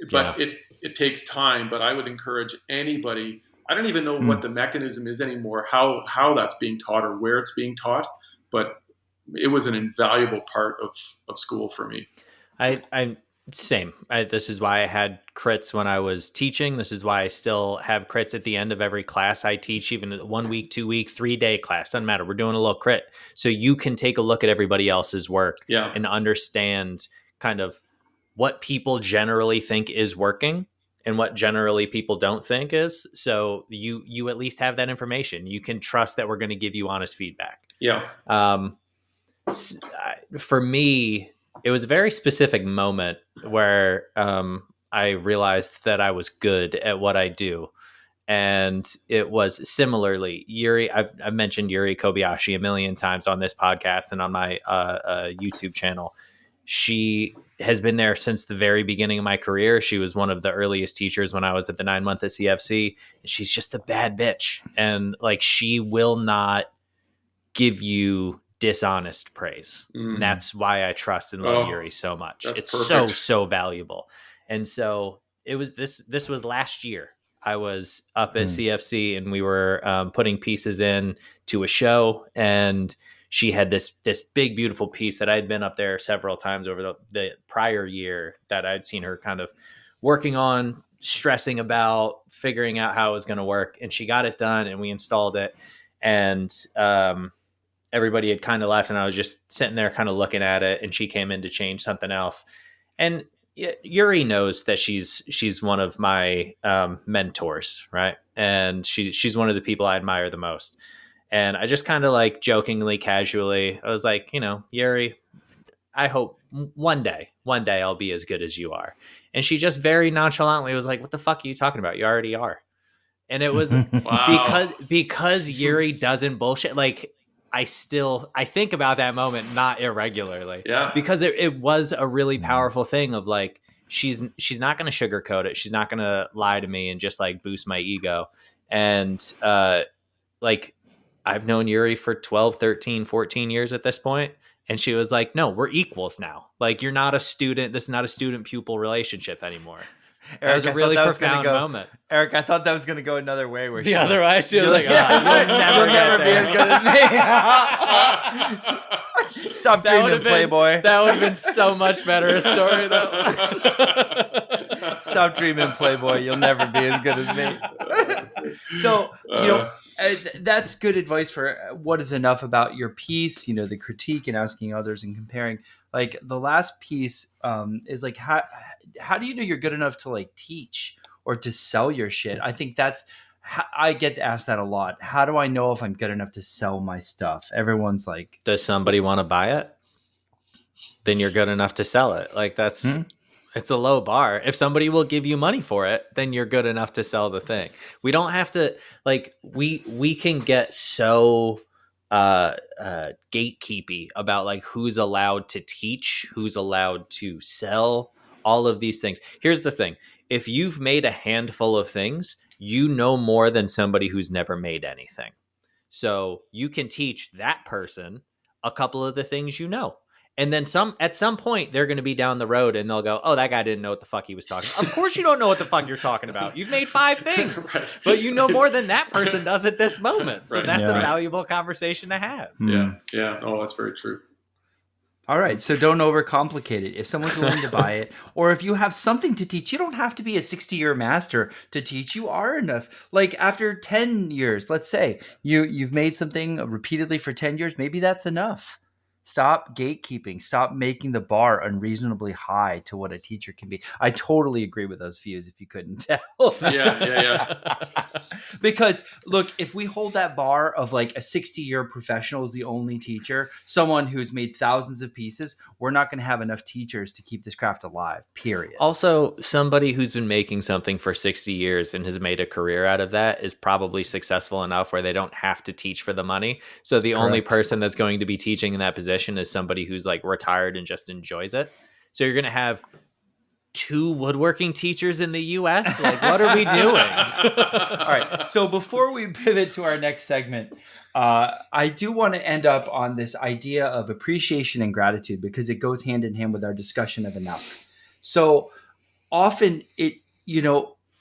yeah. but it takes time. But I would encourage anybody. I don't even know what Mm. the mechanism is anymore, how that's being taught or where it's being taught, but it was an invaluable part of school for me. I'm same. This is why I had crits when I was teaching. This is why I still have crits at the end of every class I teach, even 1 week, 2 week, 3 day class. Doesn't matter. We're doing a little crit. So you can take a look at everybody else's work Yeah, and understand kind of what people generally think is working and what generally people don't think is. So you at least have that information. You can trust that we're going to give you honest feedback. yeah. Um, for me, it was a very specific moment where I realized that I was good at what I do. And it was similarly Yuri. I've mentioned Yuri Kobayashi a million times on this podcast and on my YouTube channel. She has been there since the very beginning of my career. She was one of the earliest teachers when I was at the 9 month at CFC. And she's just a bad bitch. And like, she will not give you dishonest praise. And Mm. that's why I trust and love Oh, Yuri so much. that's It's so, perfect. so valuable. And so it was this was last year. I was up at Mm. CFC and we were putting pieces in to a show, and she had this big beautiful piece that I had been up there several times over the prior year that I'd seen her kind of working on, stressing about, figuring out how it was going to work. And she got it done and we installed it. And everybody had kind of left and I was just sitting there kind of looking at it, and she came in to change something else. And Yuri knows that she's one of my mentors, right? And she's one of the people I admire the most. And I just kind of like jokingly, casually, I was like, Yuri, I hope one day I'll be as good as you are. And she just very nonchalantly was like, "What the fuck are you talking about? You already are." And it was Wow. because Yuri doesn't bullshit. Like, I think about that moment not irregularly, Yeah. because it was a really Mm. powerful thing of like, she's not going to sugarcoat it. She's not going to lie to me and just like boost my ego. And like, I've known Yuri for 12, 13, 14 years at this point. And she was like, "No, we're equals now. Like, you're not a student. This is not a student pupil relationship anymore." That was Eric, a I thought really that was gonna profound go. moment. Eric, I thought that was gonna go another way, where The she's other like, way, she was "You'll, like, you'll never you'll get never be as there." good as me." Stop That would dreaming, have been Playboy. that would have been so much better a story though. Stop dreaming, Playboy. You'll never be as good as me. So, uh, that's good advice for what is enough about your piece, the critique and asking others and comparing. Like, the last piece is like, how do you know you're good enough to like teach or to sell your shit? I think I get asked that a lot. How do I know if I'm good enough to sell my stuff? Everyone's like, Does somebody want to buy it? Then you're good enough to sell it. Like, hmm? it's a low bar. If somebody will give you money for it, then you're good enough to sell the thing. We don't have to, like, we can get so gatekeepy about like who's allowed to teach, who's allowed to sell, all of these things. Here's the thing. If you've made a handful of things, you know more than somebody who's never made anything. So you can teach that person a couple of the things you know. And then at some point they're going to be down the road and they'll go, oh, that guy didn't know what the fuck he was talking about. Of course you don't know what the fuck you're talking about. You've made 5 things, Right. but you know more than that person does at this moment. So Right. that's a Yeah. valuable conversation to have. Yeah. Oh, that's very true. All right, so don't overcomplicate it. If someone's willing to buy it, or if you have something to teach, you don't have to be a 60-year master to teach. You are enough. Like after 10 years, let's say you've made something repeatedly for 10 years, maybe that's enough. Stop gatekeeping. Stop making the bar unreasonably high to what a teacher can be. I totally agree with those views if you couldn't tell. Yeah. Because look, if we hold that bar of like a 60-year professional is the only teacher, someone who's made thousands of pieces, we're not going to have enough teachers to keep this craft alive, period. Also, somebody who's been making something for 60 years and has made a career out of that is probably successful enough where they don't have to teach for the money. So the only person that's going to be teaching in that position is somebody who's like retired and just enjoys it. So you're going to have 2 woodworking teachers in the US? Like, what are we doing? All right. So before we pivot to our next segment, I do want to end up on this idea of appreciation and gratitude because it goes hand in hand with our discussion of enough. So often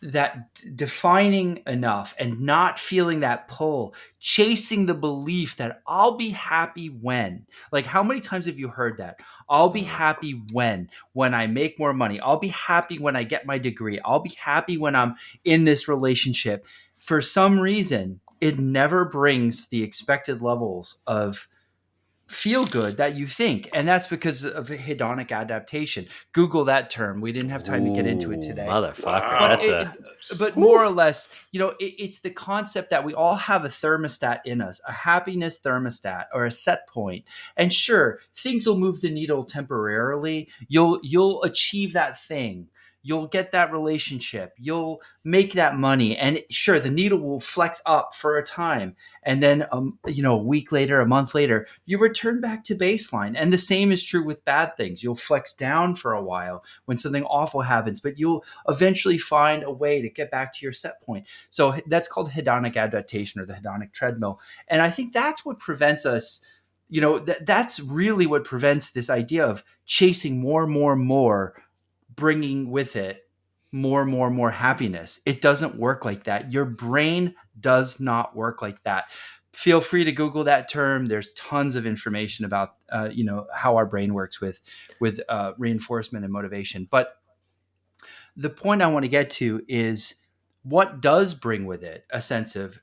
that defining enough and not feeling that pull, chasing the belief that I'll be happy when. Like, how many times have you heard that? I'll be happy when I make more money. I'll be happy when I get my degree. I'll be happy when I'm in this relationship. For some reason, it never brings the expected levels of feel good that you think, and that's because of hedonic adaptation. Google that term. We didn't have time to get into it today, motherfucker. Wow. but more or less, it's the concept that we all have a thermostat in us, a happiness thermostat or a set point. And sure, things will move the needle temporarily. You'll achieve that thing. You'll get that relationship. You'll make that money. And sure, the needle will flex up for a time. And then, a week later, a month later, you return back to baseline. And the same is true with bad things. You'll flex down for a while when something awful happens, but you'll eventually find a way to get back to your set point. So that's called hedonic adaptation or the hedonic treadmill. And I think that's what prevents us, that's really what prevents this idea of chasing more, bringing with it more happiness. It doesn't work like that. Your brain does not work like that. Feel free to Google that term. There's tons of information about how our brain works with reinforcement and motivation. But the point I want to get to is what does bring with it a sense of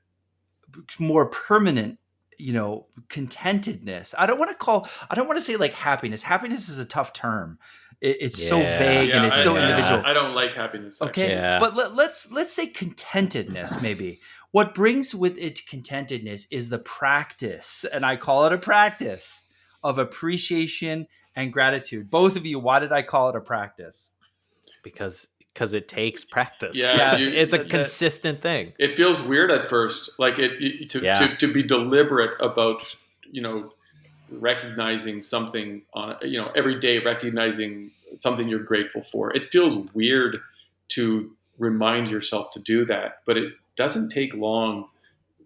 more permanent contentedness. I don't want to say like happiness. Happiness is a tough term. It's so vague and it's so individual. I don't like happiness. Okay, but let's say contentedness. Maybe what brings with it contentedness is the practice, and I call it a practice of appreciation and gratitude. Both of you, why did I call it a practice? Because it takes practice. Yeah, it's a consistent thing. It feels weird at first, like to be deliberate about recognizing something on every day, recognizing something you're grateful for. It feels weird to remind yourself to do that, but it doesn't take long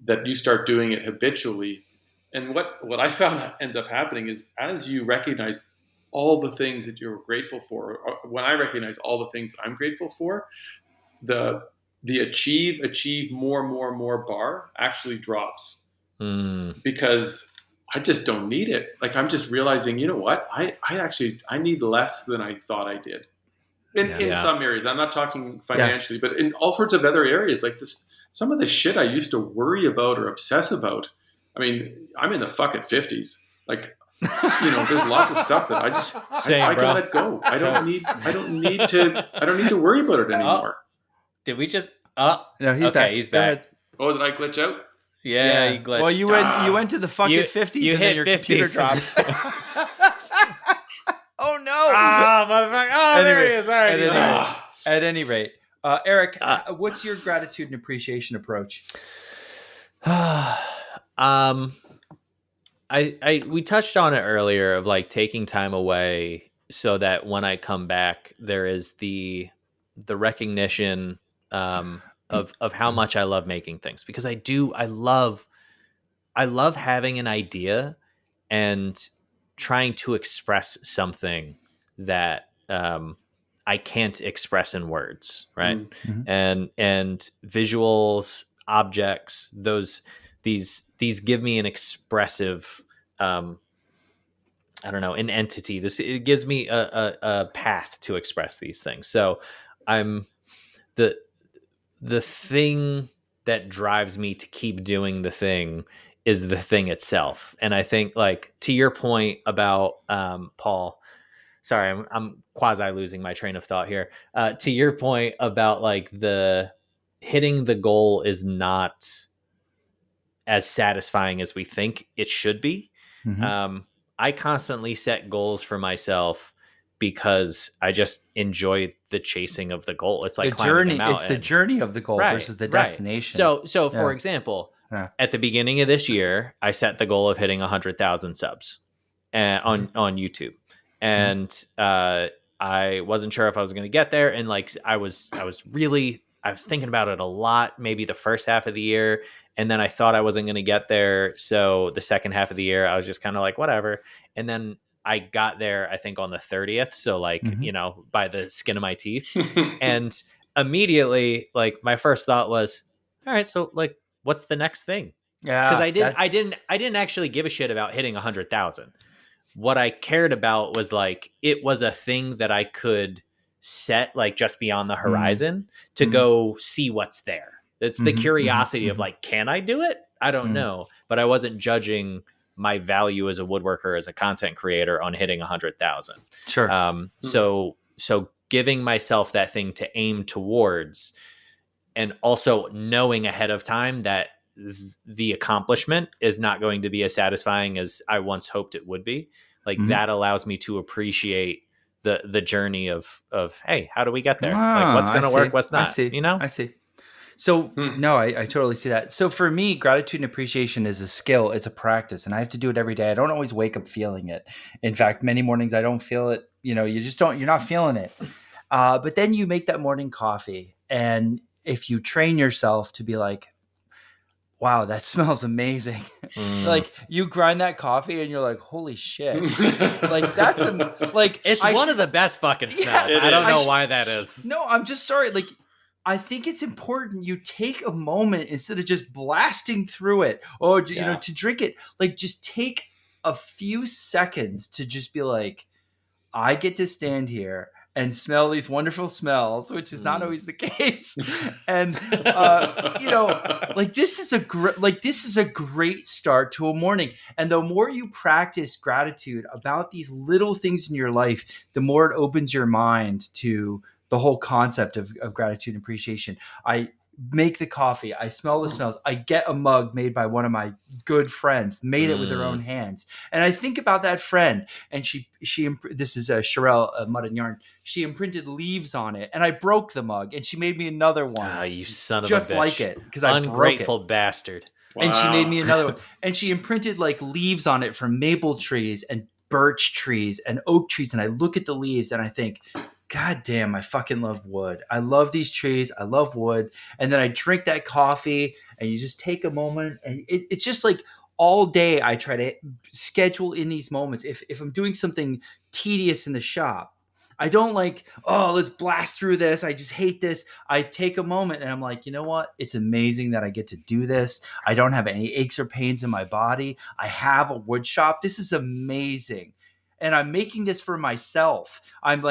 that you start doing it habitually. And what I found ends up happening is as you recognize all the things that you're grateful for, when I recognize all the things that I'm grateful for, the achieve more bar actually drops because I just don't need it. Like I'm just realizing, you know what? I need less than I thought I did. In some areas, I'm not talking financially, but in all sorts of other areas like this, some of the shit I used to worry about or obsess about. I mean, I'm in the fucking 50s. Like, there's lots of stuff that I can let go. I don't need to worry about it anymore. Did we just? No, he's back. He's back. Oh, did I glitch out? Yeah, you glitched. Well, you went to the fucking 50s and then your 50s. computer dropped. Oh no! Motherfucker! Oh, there he is. All right. At any rate, Eric, what's your gratitude and appreciation approach? We touched on it earlier of like taking time away so that when I come back, there is the recognition of how much I love making things, because I love having an idea and trying to express something that I can't express in words, right? Mm. Mhm. And visuals, objects, these give me an expressive, I don't know, an entity. It gives me a path to express these things. So I'm the the thing that drives me to keep doing the thing is the thing itself. And I think, like, to your point about Paul, sorry, I'm quasi losing my train of thought here. To your point about like the hitting the goal is not as satisfying as we think it should be. Mhm. I constantly set goals for myself because I just enjoy the chasing of the goal. It's like climbing a It's the mountain. journey of the goal Right, versus the right. destination. So for Yeah. example, Yeah. at the beginning of this year, I set the goal of hitting 100,000 subs on YouTube, and I wasn't sure if I was going to get there, and like I was thinking about it a lot, maybe the first half of the year, and then I thought I wasn't going to get there, so the second half of the year I was just kind of like whatever, and then I got there, I think on the 30th, so like Mhm. by the skin of my teeth, and immediately like my first thought was, all right, so like what's the next thing? Because Yeah, that I didn't actually give a shit about hitting 100,000. What I cared about was like it was a thing that I could set like just beyond the mm, horizon to mm, go see what's there. It's the mhm, mhm, curiosity of mhm, like, can I do it? I don't mm. know, but I wasn't judging my value as a woodworker, as a content creator, on hitting 100,000. Sure. So giving myself that thing to aim towards, and also knowing ahead of time that the accomplishment is not going to be as satisfying as I once hoped it would be. Like Mhm. that allows me to appreciate the journey of hey, how do we get there? Like what's Ah, I going to work, see. what's I not, see. you know? I see. So Hmm. no, I totally see that. So for me, gratitude and appreciation is a skill. It's a practice, and I have to do it every day. I don't always wake up feeling it. In fact, many mornings I don't feel it. You know, you just don't. You're not feeling it. But then you make that morning coffee, and if you train yourself to be like, "Wow, that smells amazing," Mm. like you grind that coffee, and you're like, "Holy shit!" Like like It's I one of should. the best fucking Yeah, smells. It I don't I is. know should. why that is. No, I'm just sorry. Like, I think it's important you take a moment instead of just blasting through it, or Yeah. to drink it. Like, just take a few seconds to just be like, I get to stand here and smell these wonderful smells, which is not Mm. always the case. And like this is a great start to a morning. And the more you practice gratitude about these little things in your life, the more it opens your mind to the whole concept of gratitude and appreciation. I make the coffee, I smell the smells, I get a mug made by one of my good friends, made it with their own Mm. hands, and I think about that friend, and this is a Sherelle Mud and Yarn. She imprinted leaves on it, and I broke the mug, and she made me another one Ah, you son of a just like bitch. it because I broke it. Ungrateful bastard. And she made Wow. me another one, and she imprinted like leaves on it from maple trees and birch trees and oak trees. And I look at the leaves and I think, God damn, I fucking love wood. I love these trees. I love wood. And then I drink that coffee, and you just take a moment, and it's just like all day I try to schedule in these moments. If I'm doing something tedious in the shop, I don't like, oh, let's blast through this. I just hate this. I take a moment and I'm like, you know what? It's amazing that I get to do this. I don't have any aches or pains in my body. I have a wood shop. This is amazing. And I'm making this for myself. I'm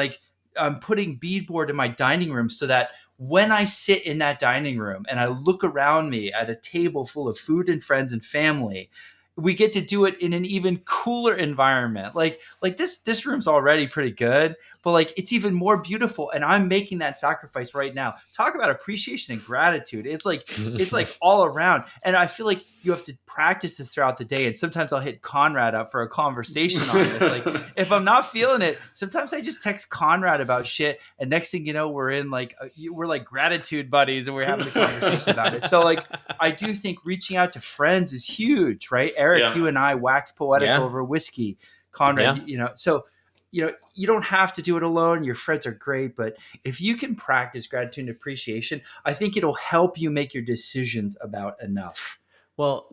putting beadboard in my dining room so that when I sit in that dining room and I look around me at a table full of food and friends and family, we get to do it in an even cooler environment. Like this room's already pretty good, but like it's even more beautiful, and I'm making that sacrifice right now. Talk about appreciation and gratitude. It's like all around, and I feel like you have to practice this throughout the day, and sometimes I'll hit Conrad up for a conversation on this. Like, if I'm not feeling it, sometimes I just text Conrad about shit, and next thing you know, we're like gratitude buddies, and we're having a conversation about it. So like, I do think reaching out to friends is huge, right? Eric, Yeah. you and I wax poetic Yeah. over whiskey. Conrad, Yeah. so you don't have to do it alone. Your friends are great, but if you can practice gratitude and appreciation, I think it'll help you make your decisions about enough. Well,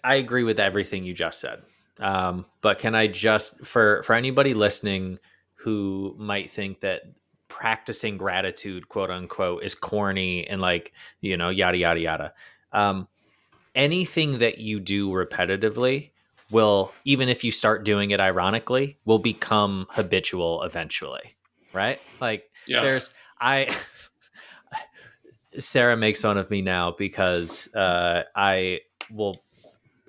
I agree with everything you just said. But can I just, for anybody listening who might think that practicing gratitude, quote unquote, is corny and like, yada, yada, yada. Anything that you do repetitively will, even if you start doing it ironically, will become habitual eventually. Right? Like Yeah. Sarah makes fun of me now because I will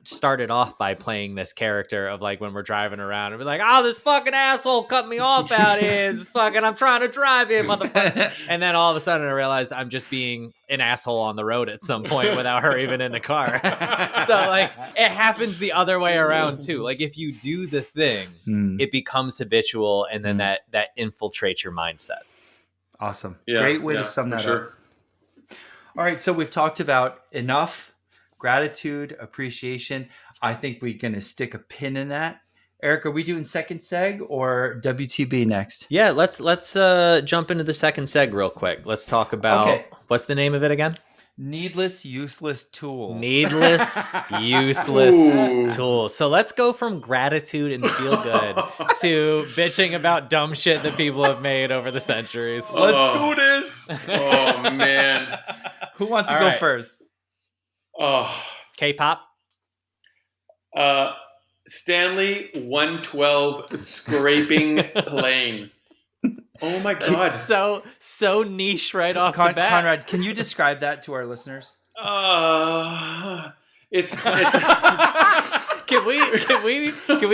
start it off by playing this character of like when we're driving around and be like, oh, this fucking asshole cut me off out here. It's fucking, I'm trying to drive here, motherfucker. And then all of a sudden I realize I'm just being an asshole on the road at some point without her even in the car. So like it happens the other way around too. Like if you do the thing, it becomes habitual and then that infiltrates your mindset. Awesome. Yeah, Great way to sum that up. All right. So we've talked about enough, gratitude, appreciation. I think we're going to stick a pin in that. Eric, are we doing second seg or WTB next? Yeah, let's jump into the second seg real quick. Let's talk about what's the name of it again? Needless, useless tools. Needless, useless tools. So let's go from gratitude and feel good to bitching about dumb shit that people have made over the centuries. Let's do this. Oh, man. Who wants to go first? Oh, K-pop. Stanley 112 scraping plane. Oh my god! It's so niche right off the bat. Conrad, can you describe that to our listeners? It's Can we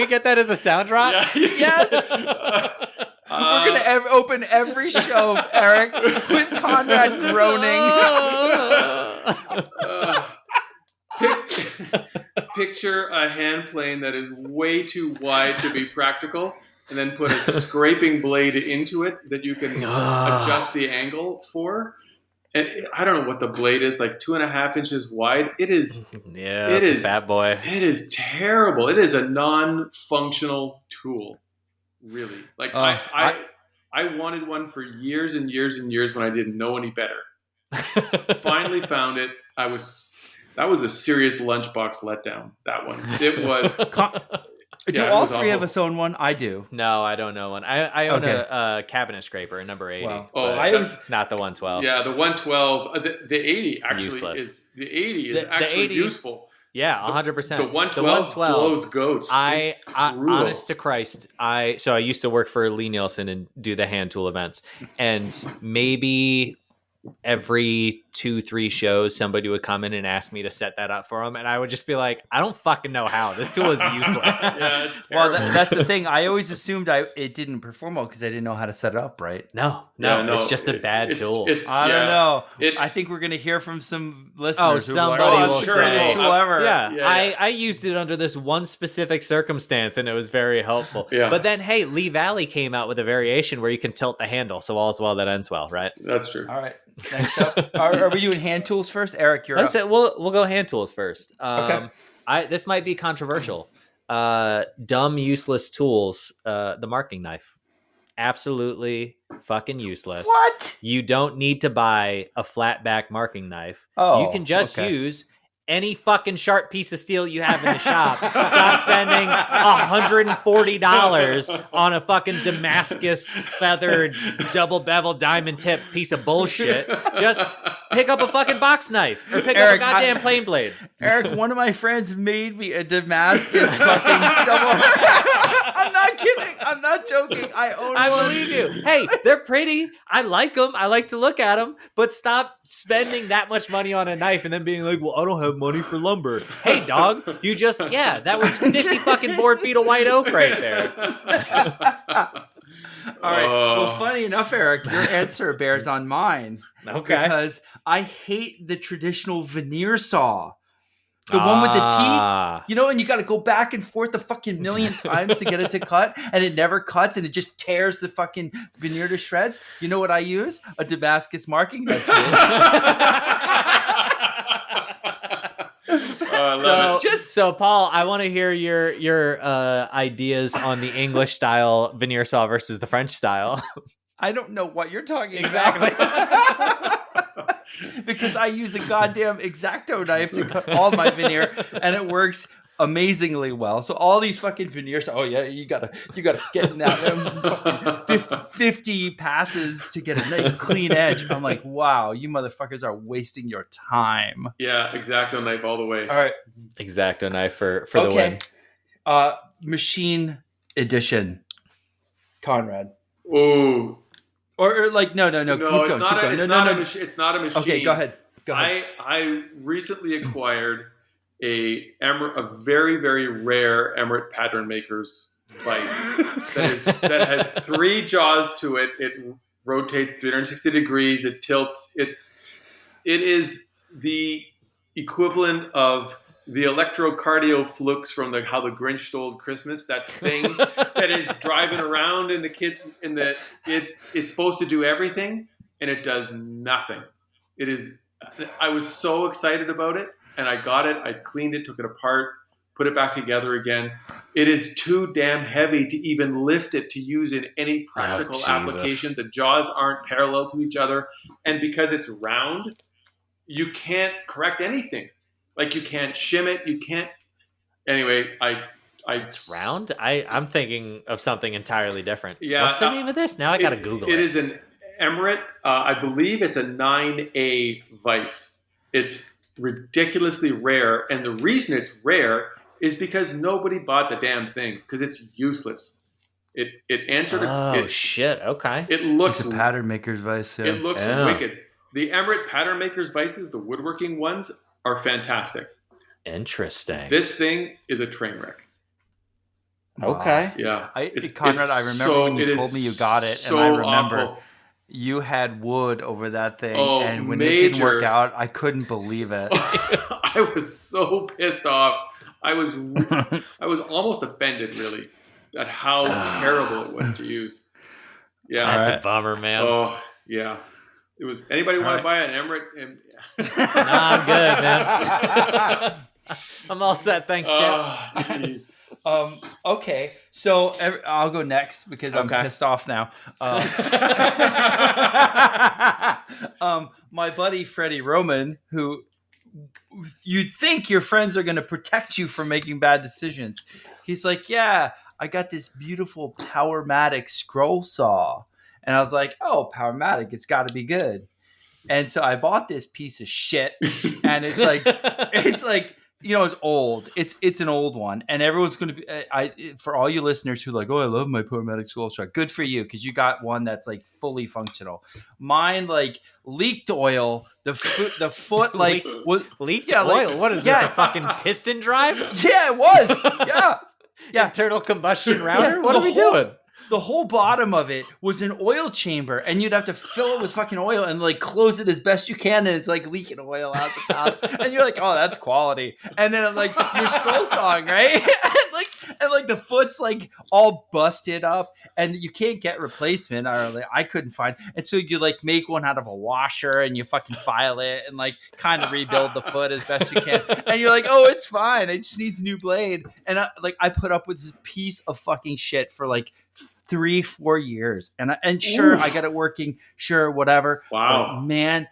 get that as a sound drop? Yeah. Yes. We're gonna open every show, Eric, with Conrad groaning. Picture a hand plane that is way too wide to be practical, and then put a scraping blade into it that you can adjust the angle for. And I don't know what the blade is, like 2.5 inches wide. It is. Yeah, it's a bad boy. It is terrible. It is a non-functional tool, really. Like I wanted one for years and years and years when I didn't know any better. Finally found it. That was a serious lunchbox letdown. That one. It was. Do all three of us own one? I do. No, I don't know one. I own a cabinet scraper, a number 80. Wow. Not the 112. Yeah, the 112. The 80 actually Useless. is. The 80 is actually 80, useful. Yeah, 100%. The 112 blows goats. I honest to Christ, I used to work for Lee Nielsen and do the hand tool events, and maybe every 2-3 shows somebody would come in and ask me to set that up for them, and I would just be like, I don't fucking know how. This tool is useless. Yeah, it's terrible. Well, that's the thing. I always assumed it didn't perform well because I didn't know how to set it up right. No, it's just a bad tool. I don't know. I think we're gonna hear from some listeners. Somebody will say this tool ever. Yeah. I used it under this one specific circumstance, and it was very helpful. Yeah. But then, hey, Lee Valley came out with a variation where you can tilt the handle, so all's well that ends well, right? That's true. All right. Next up, are we doing hand tools first? Eric, you're up. We'll go hand tools first. Okay. This might be controversial. Dumb, useless tools. The marking knife. Absolutely fucking useless. What? You don't need to buy a flat back marking knife. You can just use any fucking sharp piece of steel you have in the shop. Stop spending $140 on a fucking Damascus feathered double bevel diamond tip piece of bullshit. Just pick up a fucking box knife or pick up a goddamn plane blade. Eric, one of my friends made me a Damascus fucking double. I'm not kidding. I'm not joking. I believe you. Hey, they're pretty. I like them. I like to look at them. But stop spending that much money on a knife and then being like, well, I don't have money for lumber. Hey, dog, you just, that was 50 fucking board feet of white oak right there. All right. Well, funny enough, Eric, your answer bears on mine. Okay. Because I hate the traditional veneer saw. The one with the teeth, and you got to go back and forth a fucking million times to get it to cut, and it never cuts, and it just tears the fucking veneer to shreds. You know what I use? A Damascus marking knife. I love it. So Paul, I want to hear your ideas on the English style veneer saw versus the French style. I don't know what you're talking Exactly. about. Because I use a goddamn X-Acto knife to cut all my veneer, and it works amazingly well. So all these fucking veneers, oh yeah, you gotta get in that 50 passes to get a nice clean edge. I'm like, wow, you motherfuckers are wasting your time. Yeah, X-Acto knife all the way. All right, X-Acto knife for the win. Machine edition, Conrad. Oh. Or like no. No, Keep it's going. not. Keep going. It's not a machine. It's not a machine. Okay, go ahead. I recently acquired a very, very rare Emirate pattern maker's vice that has 3 jaws to it. It rotates 360 degrees. It tilts. It is the equivalent of the electrocardio flukes from How the Grinch Stole Christmas. That thing that is driving around in the kid in the it's supposed to do everything and it does nothing. It is. I was so excited about it, and I got it. I cleaned it, took it apart, put it back together again. It is too damn heavy to even lift it to use in any practical application. The jaws aren't parallel to each other, and because it's round, you can't correct anything. Like you can't shim it. You can't. Anyway, It's round. I'm thinking of something entirely different. Yeah. What's the name of this? Now I gotta Google it. It is an Emirate. I believe it's a 9A vice. It's ridiculously rare, and the reason it's rare is because nobody bought the damn thing because it's useless. It answered. Shit. Okay. It looks it's a pattern maker's vice. Yeah. It looks wicked. The Emirate pattern maker's vices, the woodworking ones, are fantastic. Interesting. This thing is a train wreck. Okay. Yeah. Conrad, I remember when you told me you got it, and I remember awful. You had wood over that thing, and when major. it didn't work out, I couldn't believe it. I was so pissed off. I was almost offended, really, at how terrible it was to use. Yeah, that's a bummer, man. Oh, yeah. It was. Anybody want to buy an Emirate? Nah, I'm good, man. I'm all set. Thanks, Jeff. Jeez. Okay, so I'll go next because I'm pissed off now. My buddy Freddie Roman, who you'd think your friends are going to protect you from making bad decisions. He's like, yeah, I got this beautiful Powermatic scroll saw. And I was like, oh, Powermatic, it's got to be good. And so I bought this piece of shit, and it's like, it's old. It's an old one, and everyone's going to be. For all you listeners who are like, oh, I love my Powermatic scroll saw. Good for you, because you got one that's like fully functional. Mine like leaked oil. The foot like was leaked oil. What is this? A fucking piston drive? Yeah, it was. Yeah. Internal combustion router. What are we doing? The whole bottom of it was an oil chamber, and you'd have to fill it with fucking oil and like close it as best you can, and it's like leaking oil out the top, and you're like, oh, that's quality. And then like you're scroll sawing, right? and the foot's like all busted up, and you can't get replacement, or like I couldn't find. And so you like make one out of a washer, and you fucking file it, and like kind of rebuild the foot as best you can. And you're like, oh, it's fine. It just needs a new blade. And I put up with this piece of fucking shit for like 3-4 years, and sure, I got it working, sure, whatever. Wow. But man,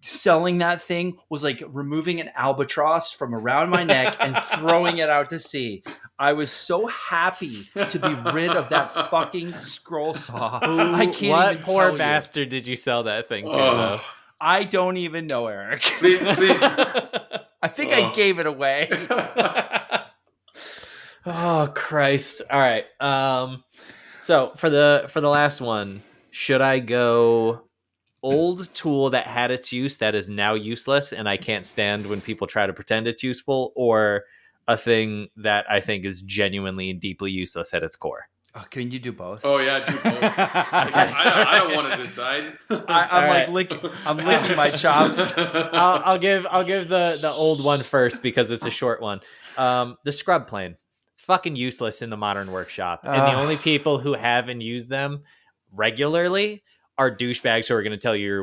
selling that thing was like removing an albatross from around my neck and throwing it out to sea. I was so happy to be rid of that fucking scroll saw. I can't what even poor tell bastard did you sell that thing to, though? I don't even know, Eric. Please. I think I gave it away. Oh Christ! All right. So for the last one, should I go old tool that had its use that is now useless and I can't stand when people try to pretend it's useful, or a thing that I think is genuinely and deeply useless at its core? Oh, can you do both? Oh yeah, do both. I don't want to decide. I'm licking my chops. I'll give the old one first because it's a short one. The scrub plane. It's fucking useless in the modern workshop, and the only people who have and use them regularly are douchebags who are going to tell you you're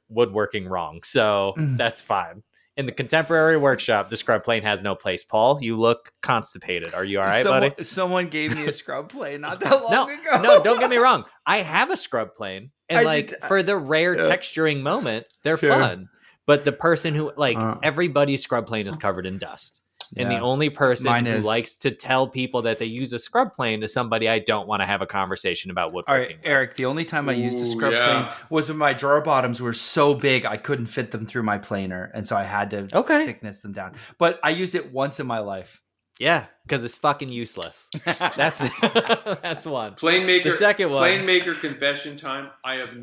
woodworking wrong. So that's fine. In the contemporary workshop, the scrub plane has no place. Paul, you look constipated. Are you all right, buddy? Someone gave me a scrub plane not that long ago. No, don't get me wrong. I have a scrub plane, and for the rare Yeah. texturing moment, they're Sure. fun. But the person who everybody's scrub plane is covered in dust. And the only person who likes to tell people that they use a scrub plane is somebody I don't want to have a conversation about woodworking. All right, Eric, the only time I used a scrub plane was when my drawer bottoms were so big I couldn't fit them through my planer, and so I had to thickness them down. But I used it once in my life. Yeah, because it's fucking useless. That's one. Plane maker. The second one. Plane maker confession time. I have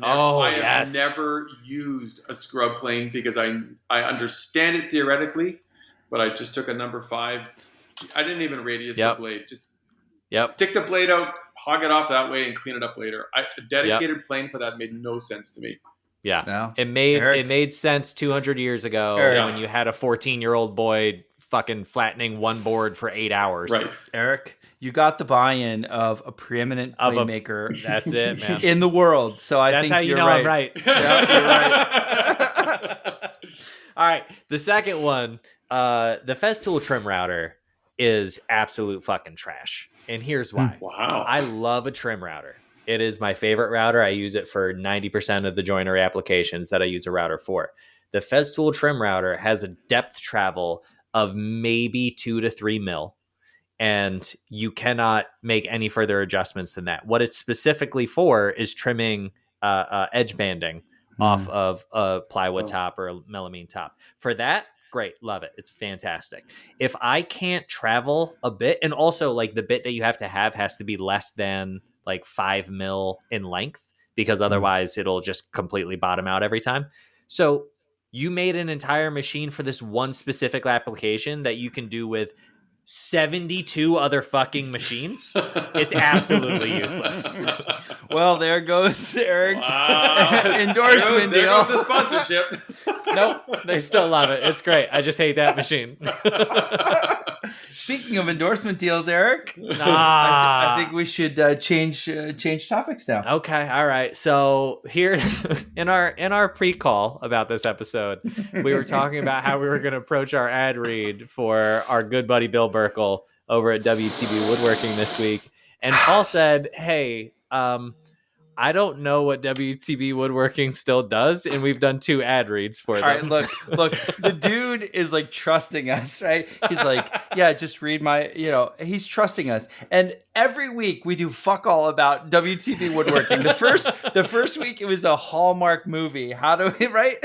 never used a scrub plane because I understand it theoretically, but I just took a number 5. I didn't even radius the blade. Just stick the blade out, hog it off that way, and clean it up later. A dedicated plane for that made no sense to me. Yeah, no. It made sense 200 years ago when you had a 14-year-old boy fucking flattening one board for 8 hours. Right, Eric, you got the buy-in of a preeminent plane maker. That's it, man. In the world. So I think you're right. I'm right. Yeah, you're right. All right, the second one, the Festool trim router is absolute fucking trash, and here's why. Wow, I love a trim router. It is my favorite router. I use it for 90% of the joinery applications that I use a router for. The Festool trim router has a depth travel of maybe 2 to 3 mil, and you cannot make any further adjustments than that. What it's specifically for is trimming edge banding off of a plywood top or a melamine top. For that, great, love it. It's fantastic. If I can't travel a bit, and also like the bit that you have to have has to be less than like 5 mil in length, because otherwise it'll just completely bottom out every time. So you made an entire machine for this one specific application that you can do with 72 other fucking machines. It's absolutely useless. Well, there goes Eric's endorsement there deal. goes the sponsorship. Nope, they still love it. It's great. I just hate that machine. Speaking of endorsement deals, Eric, I think we should change topics now. Okay, all right. So here in our pre-call about this episode, we were talking about how we were going to approach our ad read for our good buddy Bill Burkle over at WTB Woodworking this week, and Paul said, "Hey, I don't know what WTB Woodworking still does, and we've done 2 ad reads for them." All right, look, the dude is like trusting us, right? He's like, yeah, just read my, he's trusting us. And every week we do fuck all about WTB Woodworking. The first week it was a Hallmark movie. How do we, right?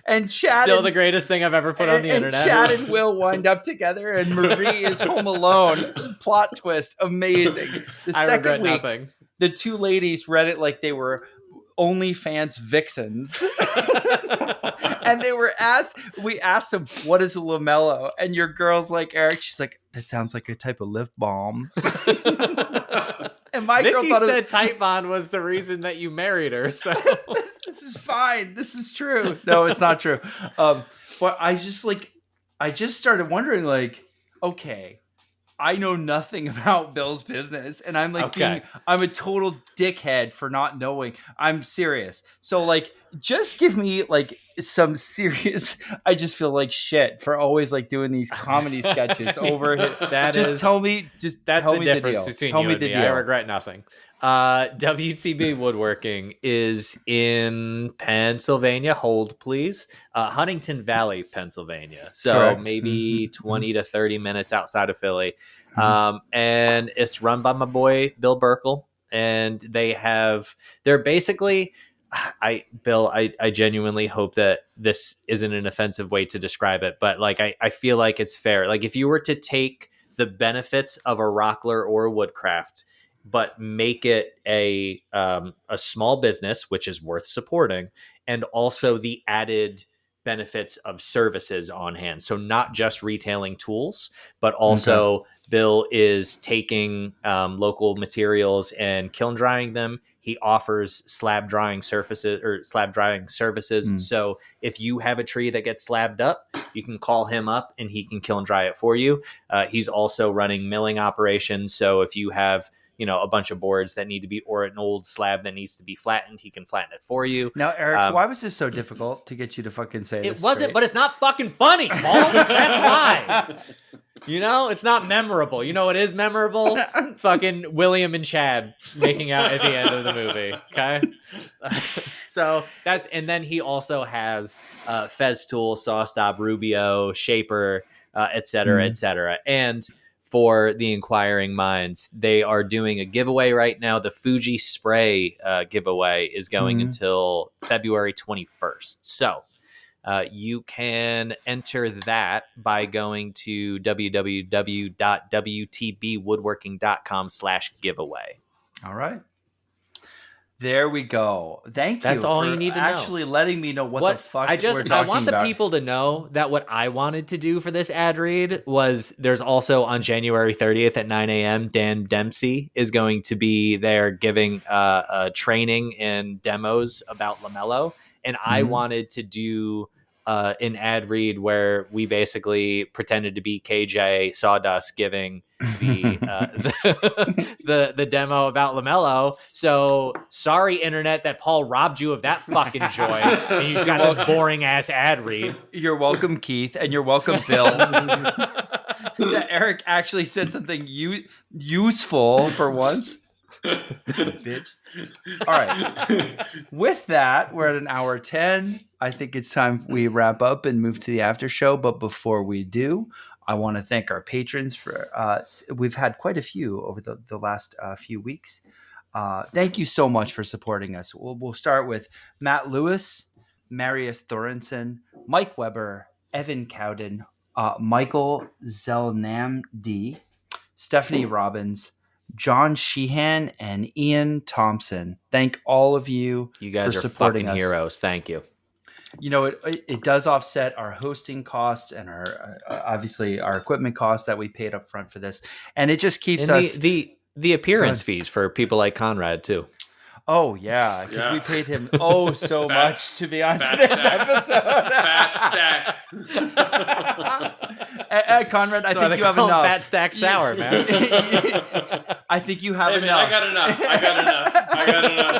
and Chad, still the greatest thing I've ever put on the internet. Chad and Will wind up together, and Marie is home alone. Plot twist, amazing. The second week, nothing. The 2 ladies read it like they were OnlyFans vixens. And we asked them, what is a lamello? And your girl's like, Eric, she's like, that sounds like a type of lip balm. And my girl thought said Titebond was the reason that you married her. So this is fine. This is true. No, it's not true. But I just started wondering, like, okay, I know nothing about Bill's business, and I'm like I'm a total dickhead for not knowing. I'm serious. So like, just give me like some serious. I just feel like shit for always like doing these comedy sketches over. Tell me the deal. Tell me the deal. I regret nothing. WTB Woodworking is in Pennsylvania. Hold, please. Huntington Valley, Pennsylvania. So correct. Maybe 20 to 30 minutes outside of Philly. And it's run by my boy, Bill Burkle. And they're basically, I genuinely hope that this isn't an offensive way to describe it, but like, I feel like it's fair. Like if you were to take the benefits of a Rockler or a Woodcraft, but make it a small business, which is worth supporting, and also the added benefits of services on hand. So not just retailing tools, but also Bill is taking local materials and kiln drying them. He offers slab drying services. So if you have a tree that gets slabbed up, you can call him up and he can kiln dry it for you. He's also running milling operations. So if you have a bunch of boards that need to be, or an old slab that needs to be flattened, he can flatten it for you. Now, Eric, why was this so difficult to get you to fucking say this? It wasn't, straight? but it's not fucking funny, Paul. That's why. It's not memorable. You know what is memorable? Fucking William and Chad making out at the end of the movie. Okay. So and then he also has Festool, Sawstop, Rubio, Shaper, et cetera, et cetera. And for the inquiring minds, they are doing a giveaway right now. The Fuji spray giveaway is going until February 21st. So you can enter that by going to www.wtbwoodworking.com/giveaway. All right. There we go. Thank you. That's all for you need to actually letting me know what the fuck I we're talking want the about. people to know that what I wanted to do for this ad read was there's also on January 30th at 9 a.m. Dan Dempsey is going to be there giving training and demos about LaMelo. And I wanted to do an ad read where we basically pretended to be KJ Sawdust giving the demo about LaMelo. So sorry, internet, that Paul robbed you of that fucking joy. And you got this boring ass ad read. You're welcome, Keith, and you're welcome, Bill. That Eric actually said something useful for once. Bitch. All right. With that, we're at an hour 10. I think it's time we wrap up and move to the after show. But before we do, I want to thank our patrons for we've had quite a few over the last few weeks. Thank you so much for supporting us. We'll start with Matt Lewis, Marius Thorenson, Mike Weber, Evan Cowden, Michael Zelnamdi, Stephanie Robbins, John Sheehan, and Ian Thompson. Thank all of you. You guys for are supporting fucking us. heroes. Thank you. It does offset our hosting costs and our obviously our equipment costs that we paid up front for this, and it just keeps us the appearance fees for people like Conrad too. Oh yeah, because we paid him so much to be on today's episode. Fat stacks. Conrad, I think you have enough. Fat stack sour, man. I think you have enough. Man, I got enough.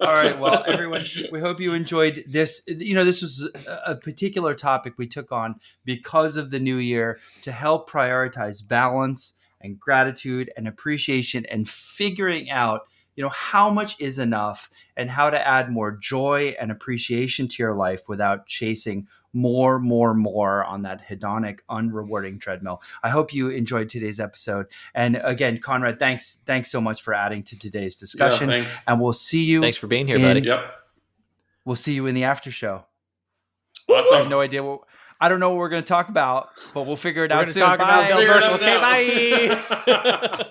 All right, well, everyone, we hope you enjoyed this. This was a particular topic we took on because of the new year to help prioritize balance and gratitude and appreciation and figuring out, how much is enough and how to add more joy and appreciation to your life without chasing more on that hedonic, unrewarding treadmill. I hope you enjoyed today's episode. And again, Conrad, thanks so much for adding to today's discussion. Yeah, thanks. And we'll see you. Thanks for being here, buddy. Yep. We'll see you in the after show. Awesome. I have no idea I don't know what we're going to talk about, but we'll figure it out soon. Talk about Bill Figure it Burke. out Okay, now. bye.